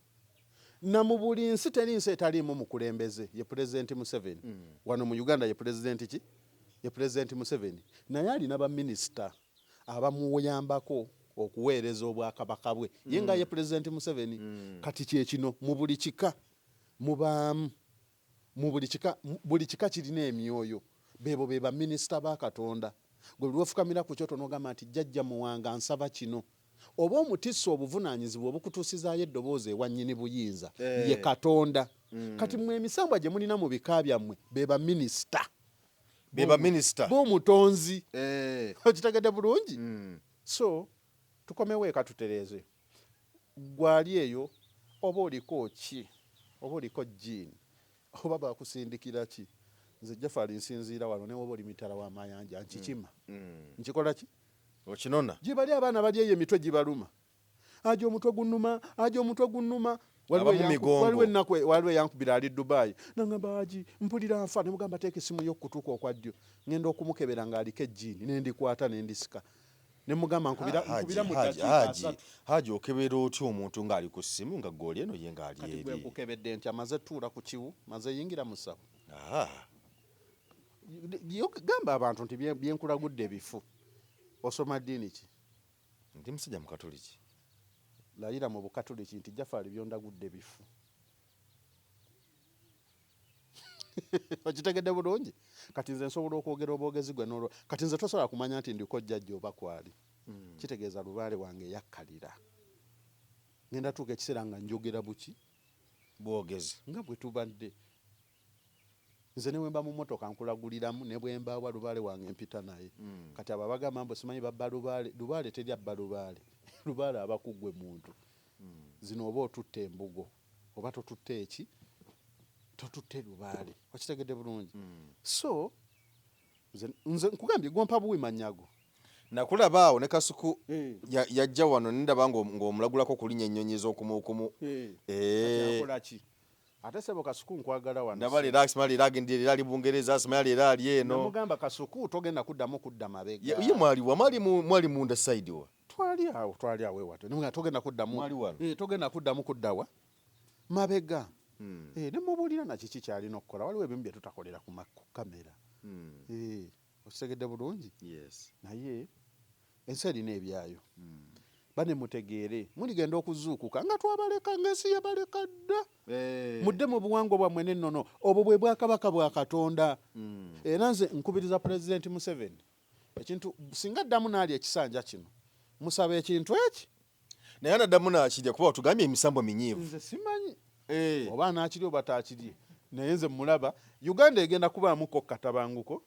Na mu buli nsi teri nsi etaliimu mukulembeze ye Pulezidenti Museveni. Wano mu Uganda ye Pulezidenti ki? Ye Pulezidenti Museveni. Naye alina baminisita abamuyambako okuweereza obwakabaka bwe ye nga ye Pulezidenti Museveni. Kati kyekino mu buli kika mubaamu buli kika kirina emyoyo beebo be baminisita ba Katonda. Gwe lwofukamira ku kyoto n'ogamba nti jjajja muwanga nsaba kino oba omutiso obuvunaanyizibwa obukutuusizaayo eddoboozi ewa nnyini buyinza ye Katonda. Kati mmwe emisambwa gye mulina mu bika byammwe be baminisita b'omutonzi. Okitegedde bulungi? So tukomewo eka tutereeze. Gwali eyo oba oliko ki oba oliko jjiini oba bakusindikira ki? Nze Jafari nsinziira wano ne woba oli mitala w'amayanja nkikima nkikola ki okinona gye bali abaana bali eyo emitwe gibaluma aja omutwe gunnuma waliwo eyankubira ali Dubai nangamba aji mpulira nfa ne mugamba teeka essimu y'okutuuka okwa ddyo ngenda okumukebera ng'aliko ejjiini nendikwata nendisika ne mugamba nkubira mu haji okebera otya omuntu ng'ali ku ssimu nga gooli eno ye ng'ali eri. Bwe nkukebedde nti amaze tuula ku kiwu maze yingira mu ssabo. Gamba abantu nti byenkulagudde ebifu. Osoma ddiini ki? Ndi musajja mukatoliki. Layira mu bukatoliki nti Jafari byondagudde bifu. Okitegedde bulungi? Kati nze nsobola okwogera obwogezi gwe n'olwo kati nze tosobola kumanya nti ndiko jjajja oba kwali. Kitegeeza lubaale wange yakkalira. Ngenda tuuka ekiseera nga njogera buki bwogezi nga bwe tubadde. Nze ne wemba mu mmotoka nkulaguliramu ne bwe mbaawa lubaale wange mpita naye. Kati abo abagamba mbu simanyi babba lubaale. Lubaale teri abba lubaale. Lubaale abakuggwe muntu. Zino oba otutte embugo oba totutte eki totutte lubaale. Okitegedde bulungi? So nze nkugambye gwompa buwi manyago. Nakulaba awo ne Kasuku yajja wano nendaba ng'omulagulako kulinya ennyonyi z'okumuukumu. Akola ki? Ate sebo Kasuku nkwagala wano. Ndaba relax mali lagindi era ali Bungereza simali era ali eno. Namugamba Kasuku togenda kuddamu kudda mabega. Ye mwali munda side wa. Twali awo ewato. Namugamba togenda kuddamu. Mwali wano. Togenda kuddamu kuddawa mabega. Ne mubuulira na kiki kyalina okukola. Waliwo ebimu bye tutakolera ku kamera. Okitegedde bulungi? Yes. Naye ensi erina ebyayo. Bane mutegeere muligenda okuzuukuka nga twabaleka ng'ensi yabaleka dda. Mudde mu buwangwa bwammwe n'ennono obwo bwe bwakabaka bwa Katonda. Era nze nkubiriza Pulezidenti Museveni ekintu singa ddamu n'ali ekisanja kino musaba ekintu eki naye anaddamu n'akirya kuba otugambye emisambo minyiivu. nze simanyi oba anaakiri oba taakirye naye nze mulaba Uganda egenda kubaamuko katabanguko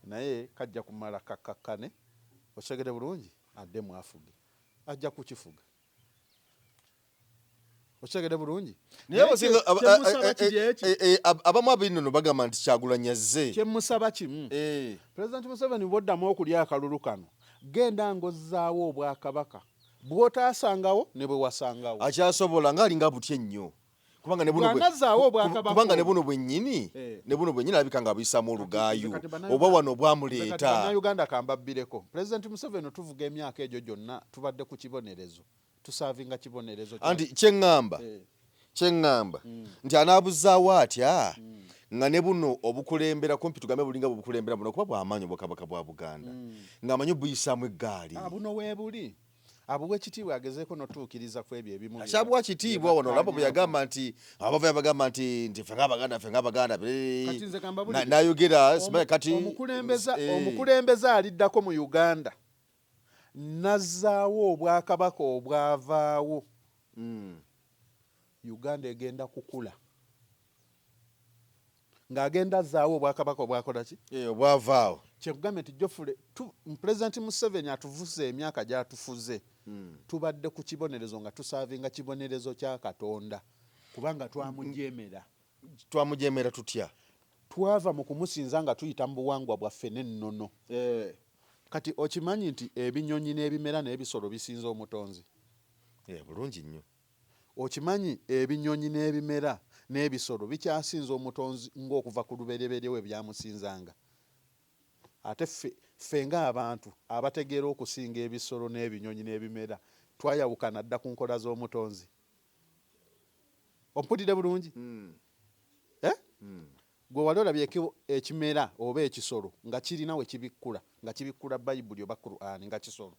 naye kajja kumala kakkakkane. Okitegedde bulungi? Adde mwafuge ajja kukifuga. okitegedde bulungi naye abasinga kyemusaba kiri eki abamu ab'ennono bagamba nti Kyagulanyi azze. kyemusaba kimu Pulezidenti Museveni bw'oddamu okulya akalulu kano genda ng'ozzaawo obwakabaka bw'otaasangawo ne bwe wasangawo akyasobola ng'alinga butya ennyo kubanga bw'anazzaawo obwakabaka ne buno bwennyini alabika nga buyisaamu olugaayo oba wano bwamuleeta. bannayuganda kambabbireko Pulezidenti Museveni tuvuga emyaka egyo gyonna tubadde ku kibonerezo tusaavinga kibonerezo anti kyeŋŋamba nti anaabuzaawo atya nga ne buno obukulembera kumpi tugambe bulinga obukulembera buno kuba bw'amaanyi obwakabaka bwa Buganda ng'amanyi buyisaamu eggaali buno weebuli abuwa ekitiibwa agezeeko notuukiriza ku ebyo ebimu akyabuwa kitiibwa wano olaba bwe yagamba nti abava bagamba nti ffe ng'Abaganda n'ayogera kati omukulembeze aliddako mu Uganda nazzaawo obwakabaka obwavaawo Uganda egenda kukula ng'agenda azzaawo obwakabaka obwakola ki obwavaawo kyekugambye nti Jofule Pulezidenti Museveni atufuze emyaka gy'atufuze tubadde ku kibonerezo nga tusaavinga kibonerezo kya Katonda kubanga twamujeemera tutya twava mu kumusinza nga tuyita mu buwangwa bwaffe n'ennono kati okimanyi nti ebinyonyi n'ebimera n'ebisolo bisinza omutonzi bulungi nnyo okimanyi ebinyonyi n'ebimera n'ebisolo bikyasinza omutonzi ng'okuva ku lubereberye we byamusinzanga ate ffe ng'abantu abategeera okusinga ebisolo n'ebinyonyi n'ebimera twayawukana dda ku nkola z'omutonzi ompulidde bulungi gwe wali olabyeko ekimera oba ekisolo nga kirina we kibikkula nga kibikkula Bayibuli oba Qur'ani nga kisolo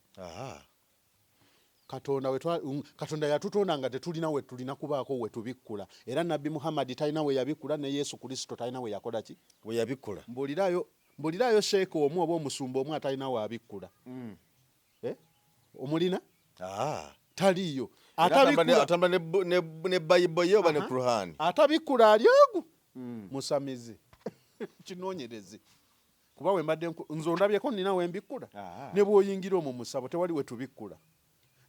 Katonda yatutonda nga tetulina we tulina kubaako we tubikkula era Nabbi Muhammad talina we yabikkula ne Yesu Kristo talina we yakola ki we yabikkula mbulirayo sheeka omu oba omusumba omu atalina we abikkula omulina taliyo atamba ne Bayibuli oba ne Qur'ani atabikkula ali ogu musamizi kinoonyereze kuba we mbadde nze ondabyeko nina we mbikkula ne bw'oyingira omwo musabo tewali we tubikkula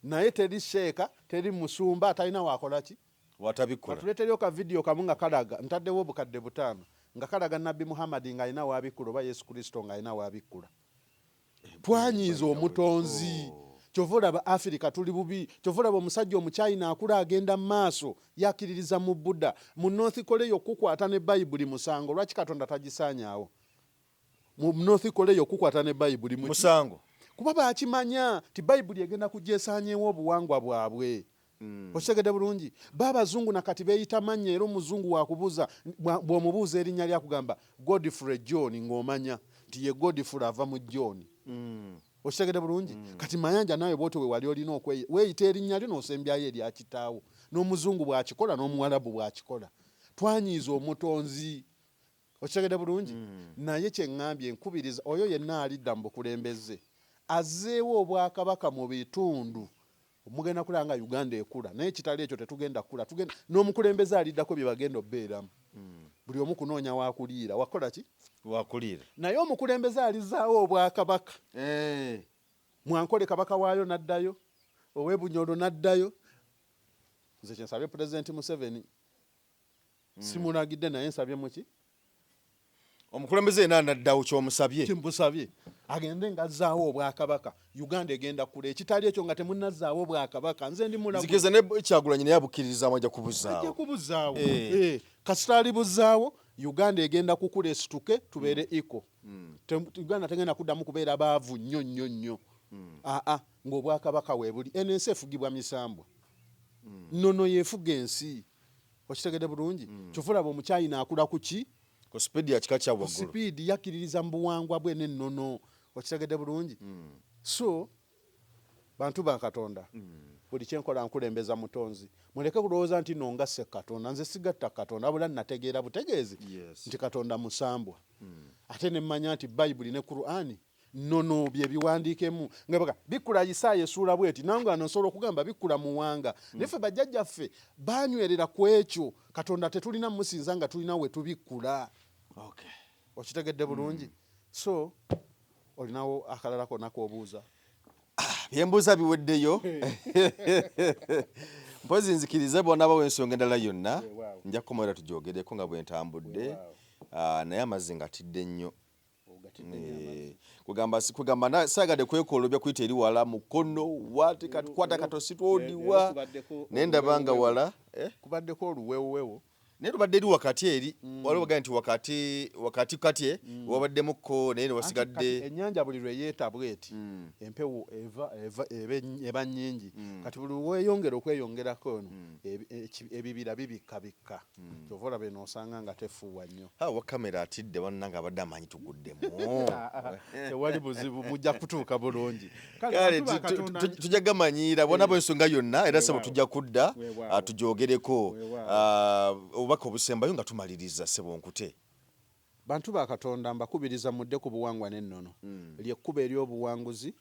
naye teri sheeka teri musumba atalina wakola ki watabikkula tuleetereyo ka vidiyo kamu nga kalaga ntaddewo obukadde 5 nga kalaga Nabbi Muhammad ng'alina waabikkula oba Yesu Kristo ng'alina waabikkula twanyiiza omutonzi kyova olaba Afirika tuli bubi kyova olaba omusajja omukyayina akula agenda mu maaso yakkiririza mu Buddha mu North Korea okukwata ne Bayibuli musango lwaki Katonda tagisaanyaawo mu North Korea okukwata ne Bayibuli musango kuba baakimanya ti Bayibuli egenda kugyesaanyeewo obuwangwa bwabwe okitegedde bulungi baabazungu nakati beeyita mannya era omuzungu wakubuuza bw'omubuuza erinnya lyakugamba Godfrey John ng'omanya nti ye Godfrey ava mu John okitegedde bulungi kati mayanja nawe bw'otyo we wali olina weeyita erinnya lyo n'osembyayo erya kitaawo n'omuzungu bw'akikola n'omuwalabu bw'akikola twanyiiza omutonzi okitegedde bulungi naye kyeŋŋambye nkubiriza oyo yenna alidda mu bukulembeze azzeewo obwakabaka mu bitundu mugenda kulaba nga Uganda ekula naye kitali ekyo tetugenda kula n'omukulembeze aliddako bye bagenda obbeeramu buli omu kunoonya wakuliira wakola ki wakuliira naye omukulembeze alizaawo obwakabaka Mwankole kabaka waayo n'addayo ow'Ebunyoro n'addayo nze kyensabye Pulezidenti Museveni simulagidde naye nsabye muki omukulembeze yena anaddawo kyomusabye kimbusabye agende ng'azzaawo obwakabaka Uganda egenda kula ekitali ekyo nga temunnazzaawo obwakabaka nze ndi mulamu nzikiriza ne Kyagulanyi naye abukkiririzaamu ajja kubuzzaawo kasita alibuzzaawo Uganda egenda kukula esituke tubeere iko Uganda tegenda kuddamu kubeera baavu nnyo ng'obwakabaka weebuli ensi efugibwa misambwa nnono yeefuga ensi okitegedde bulungi kyofulaba omukyayina akula ku ki ku sipiidi ya kika kya waggulu sipiidi yakkiririza mu buwangwa bwe n'ennono okitegedde bulungi so bantu ba Katonda buli kyenkola nkulembeza mutonzi muleke kulowooza nti no ngasse Katonda nze sigatta Katonda wabula nategeera butegeezi nti Katonda musambwa ate ne mmanya nti Bayibuli ne Qur'ani nnono bye biwandiikemu nga bikkula Isaaya essuula bweti nange ano nsobola okugamba bikkula muwanga naye ffe bajjajjaffe baanywerera ku ekyo Katonda tetulina musinza nga tulina we tubikkula okitegedde bulungi so olinawo akalala konna k'obuuza byembuuza biweddeyo mpozi nzikirize bonna baw'ensonga endala yonna Weewaawo. nja kukomaera tugyogereko nga bwe ntambudde. Weewaawo. Naye amazzi ngatidde nnyo. Ogatidde nnyo kugamba saagadde kwekolobya kuyita eri wala mukono wati kwata katosi twodiwa naye ndaba nga wala kubaddeko oluwewowewo naye lubadde eri wakati eri waliwo bagamba nti wakati katye wabaddemukko naye newasigadde ennyanja buli lwe yeetabwa eti empewo eba nnyingi kati buli weyongera okweyongerako ono ebibira bibikabikka kyova olaba eno osanga nga tefuuwa nnyo wa kamera atidde banna nga abadde amanyi tuguddemu tewali buzibu mujja kutuuka bulungi kale tujja gamanyiira bonna bwensonga yonna era sebo tujja kudda tugyogereko obubaka obusembayo nga tumaliriza Sebonkute. Bantu ba Katonda mbakubiriza mudde ku buwangwa n'ennono lyekkuba ery'obuwanguzi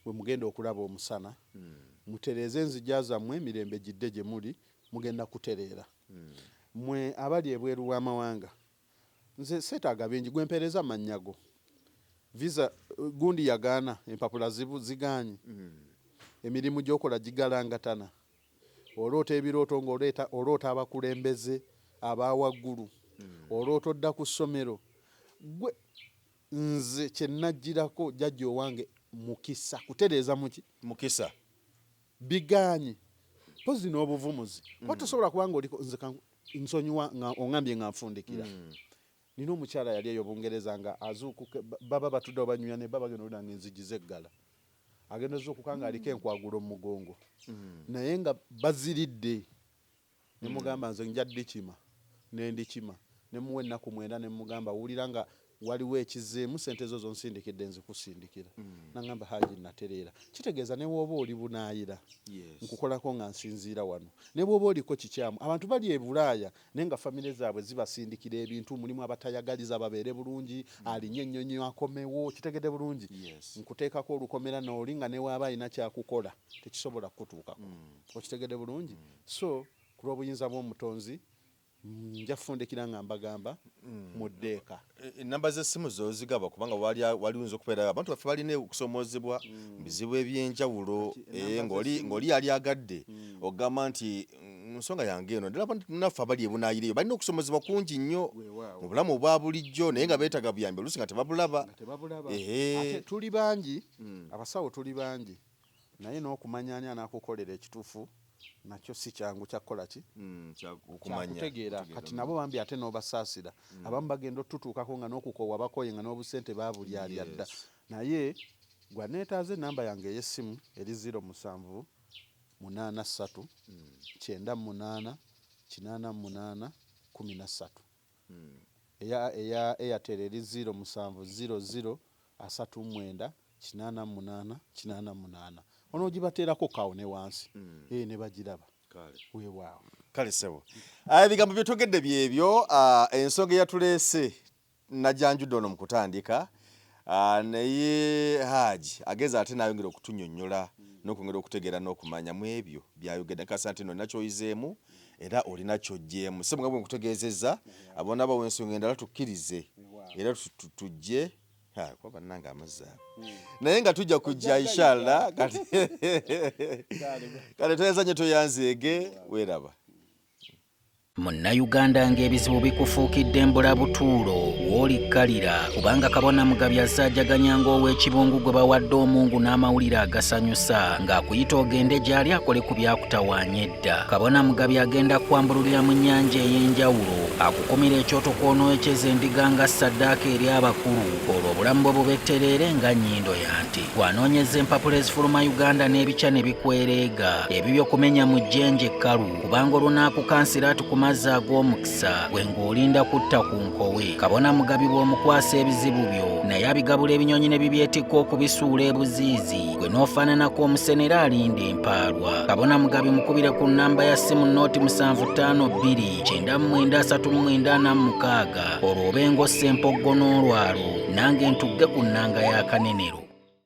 bwe mugenda okulaba omusana mutereeze enzija zammwe emirembe gidde gye muli mugenda kutereera mwe abali ebweru w'amawanga nze seetaaga bingi gwempeereza amannya visa gundi yagaana empapula ziganye emirimu gy'okola gigalangatana oloota ebirooto ng'oloota abakulembeze abawaggulu oloota odda ku ssomero gwe nze kye najjirako jjajja owange mukisa kutereeza mukisa biganye pozi n'obuvumuzi oba tosobola kubanga oliko nze nsonyiwa oŋambye nga nfundikira nina omukyala yali eyo Bungereza nga azuukuke baba batudde obanyuya ne baba genda nga enzigize eggala agenda ozuukuka nga aliko enkwagulo mu mugongo naye nga baziridde ne mugamba nze nja ddikima nendikima ne muwa ennaku 9 ne mugamba wulira nga waliwo ekizeemu sente zo zonsindikidde nzikusindikira nagamba haji natereera kitegeeza ne bwoba oli bunaayira nkukolako nga nsinziira wano ne bwoba oliko kikyamu abantu bali e Bulaaya naye nga famire zaabwe zibasindikira ebintu mulimu abatayagaliza babeere bulungi alinye ennyonyi akomewo kitegedde bulungi nkuteekako olukomera n'oli nga ne waaba alina kyakukola tekisobola kutuukako okitegedde bulungi so ku lw'obuyinza bw'omutonzi njafundikira nga mbagamba muddeeka enamba z'essimu zozigaba kubanga waliwinza okubeera abantu baffe balina okusomoozebwa bizibu ebyenjawulo ng'oli yali agadde ogamba nti nsonga yange eno ddala naffe abali ebunaayiriyo balina okusomozebwa kungi nnyo mu bulamu obwa bulijjo naye nga beetaga buyambi oluusi nga tebabulaba ate tuli bangi abasawo tuli bangi naye n'okumanyanya anakukolera ekituufu nakyo si kyangu kyakukola ki kyakutegeera kati nabo bambi ate n'obasaasira abamu bagenda otutuukako nga n'okukoowa bakoye nga n'obusente babulyalya dda naye gwa neetaaze enamba yange ey'essimu eri 07 83 98 88 13 eya Airtel eri 0700 39 88 88 onoogibateerako kawo ne wansi ne bagiraba weewaawo kale sebo ebigambo byetwogedde byebyo ensonga eyatuleese najanjudde ono mu kutandika naye Haji ageza ate n'ayongera okutunnyonnyola n'okwongera okutegeera n'okumanya mu ebyo byayogedde nkasa nti no nakyoyizeemu era olina kyojjeemu sebo nga bwe nkutegeezezza abona baw'ensonga endala tukkirize era tujje kwa bannanga amazzi naye nga tujja kujja inshallah kati toyazanye toyanzeege weeraba Munnayuganda ng'ebizibu bikufuukidde mbulabutuulo w'olikkalira kubanga Kabona Mugabi asaajaganya ng'ow'ekibungu gwe bawadde omungu n'amawulire agasanyusa ng'akuyita ogende gy'ali akole ku byakutawaanya edda. Kabona Mugabi agenda kwambululira mu nnyanja ey'enjawulo akukumira ekyoto kw'onooyekeza endiga nga ssaddaaka eri abakulu olwo obulamu bwe bubettereere nga nnyindo ya nti gw'anoonyeza empapula ezifuluma Uganda n'ebikya ne bikwereega ebibyo kumenya mu jjenje ekkalu kubanga olunaakukansira tukuma amazzi ag'omukisa gwe ng'olinda kutta ku nkowe. Kabona Mugabi bw'omukwasa ebizibu byo naye abigabula ebinyonyi ne bibyetikka okubisuula ebuziizi gwe n'ofaananako omusenera alinda empaalwa. Kabona Mugabi mukubire ku nnamba ya ssimu nooti 7529 9346 olwo obenga ossa empoggo n'olwalo nange ntugge ku nnanga ya Kanenero.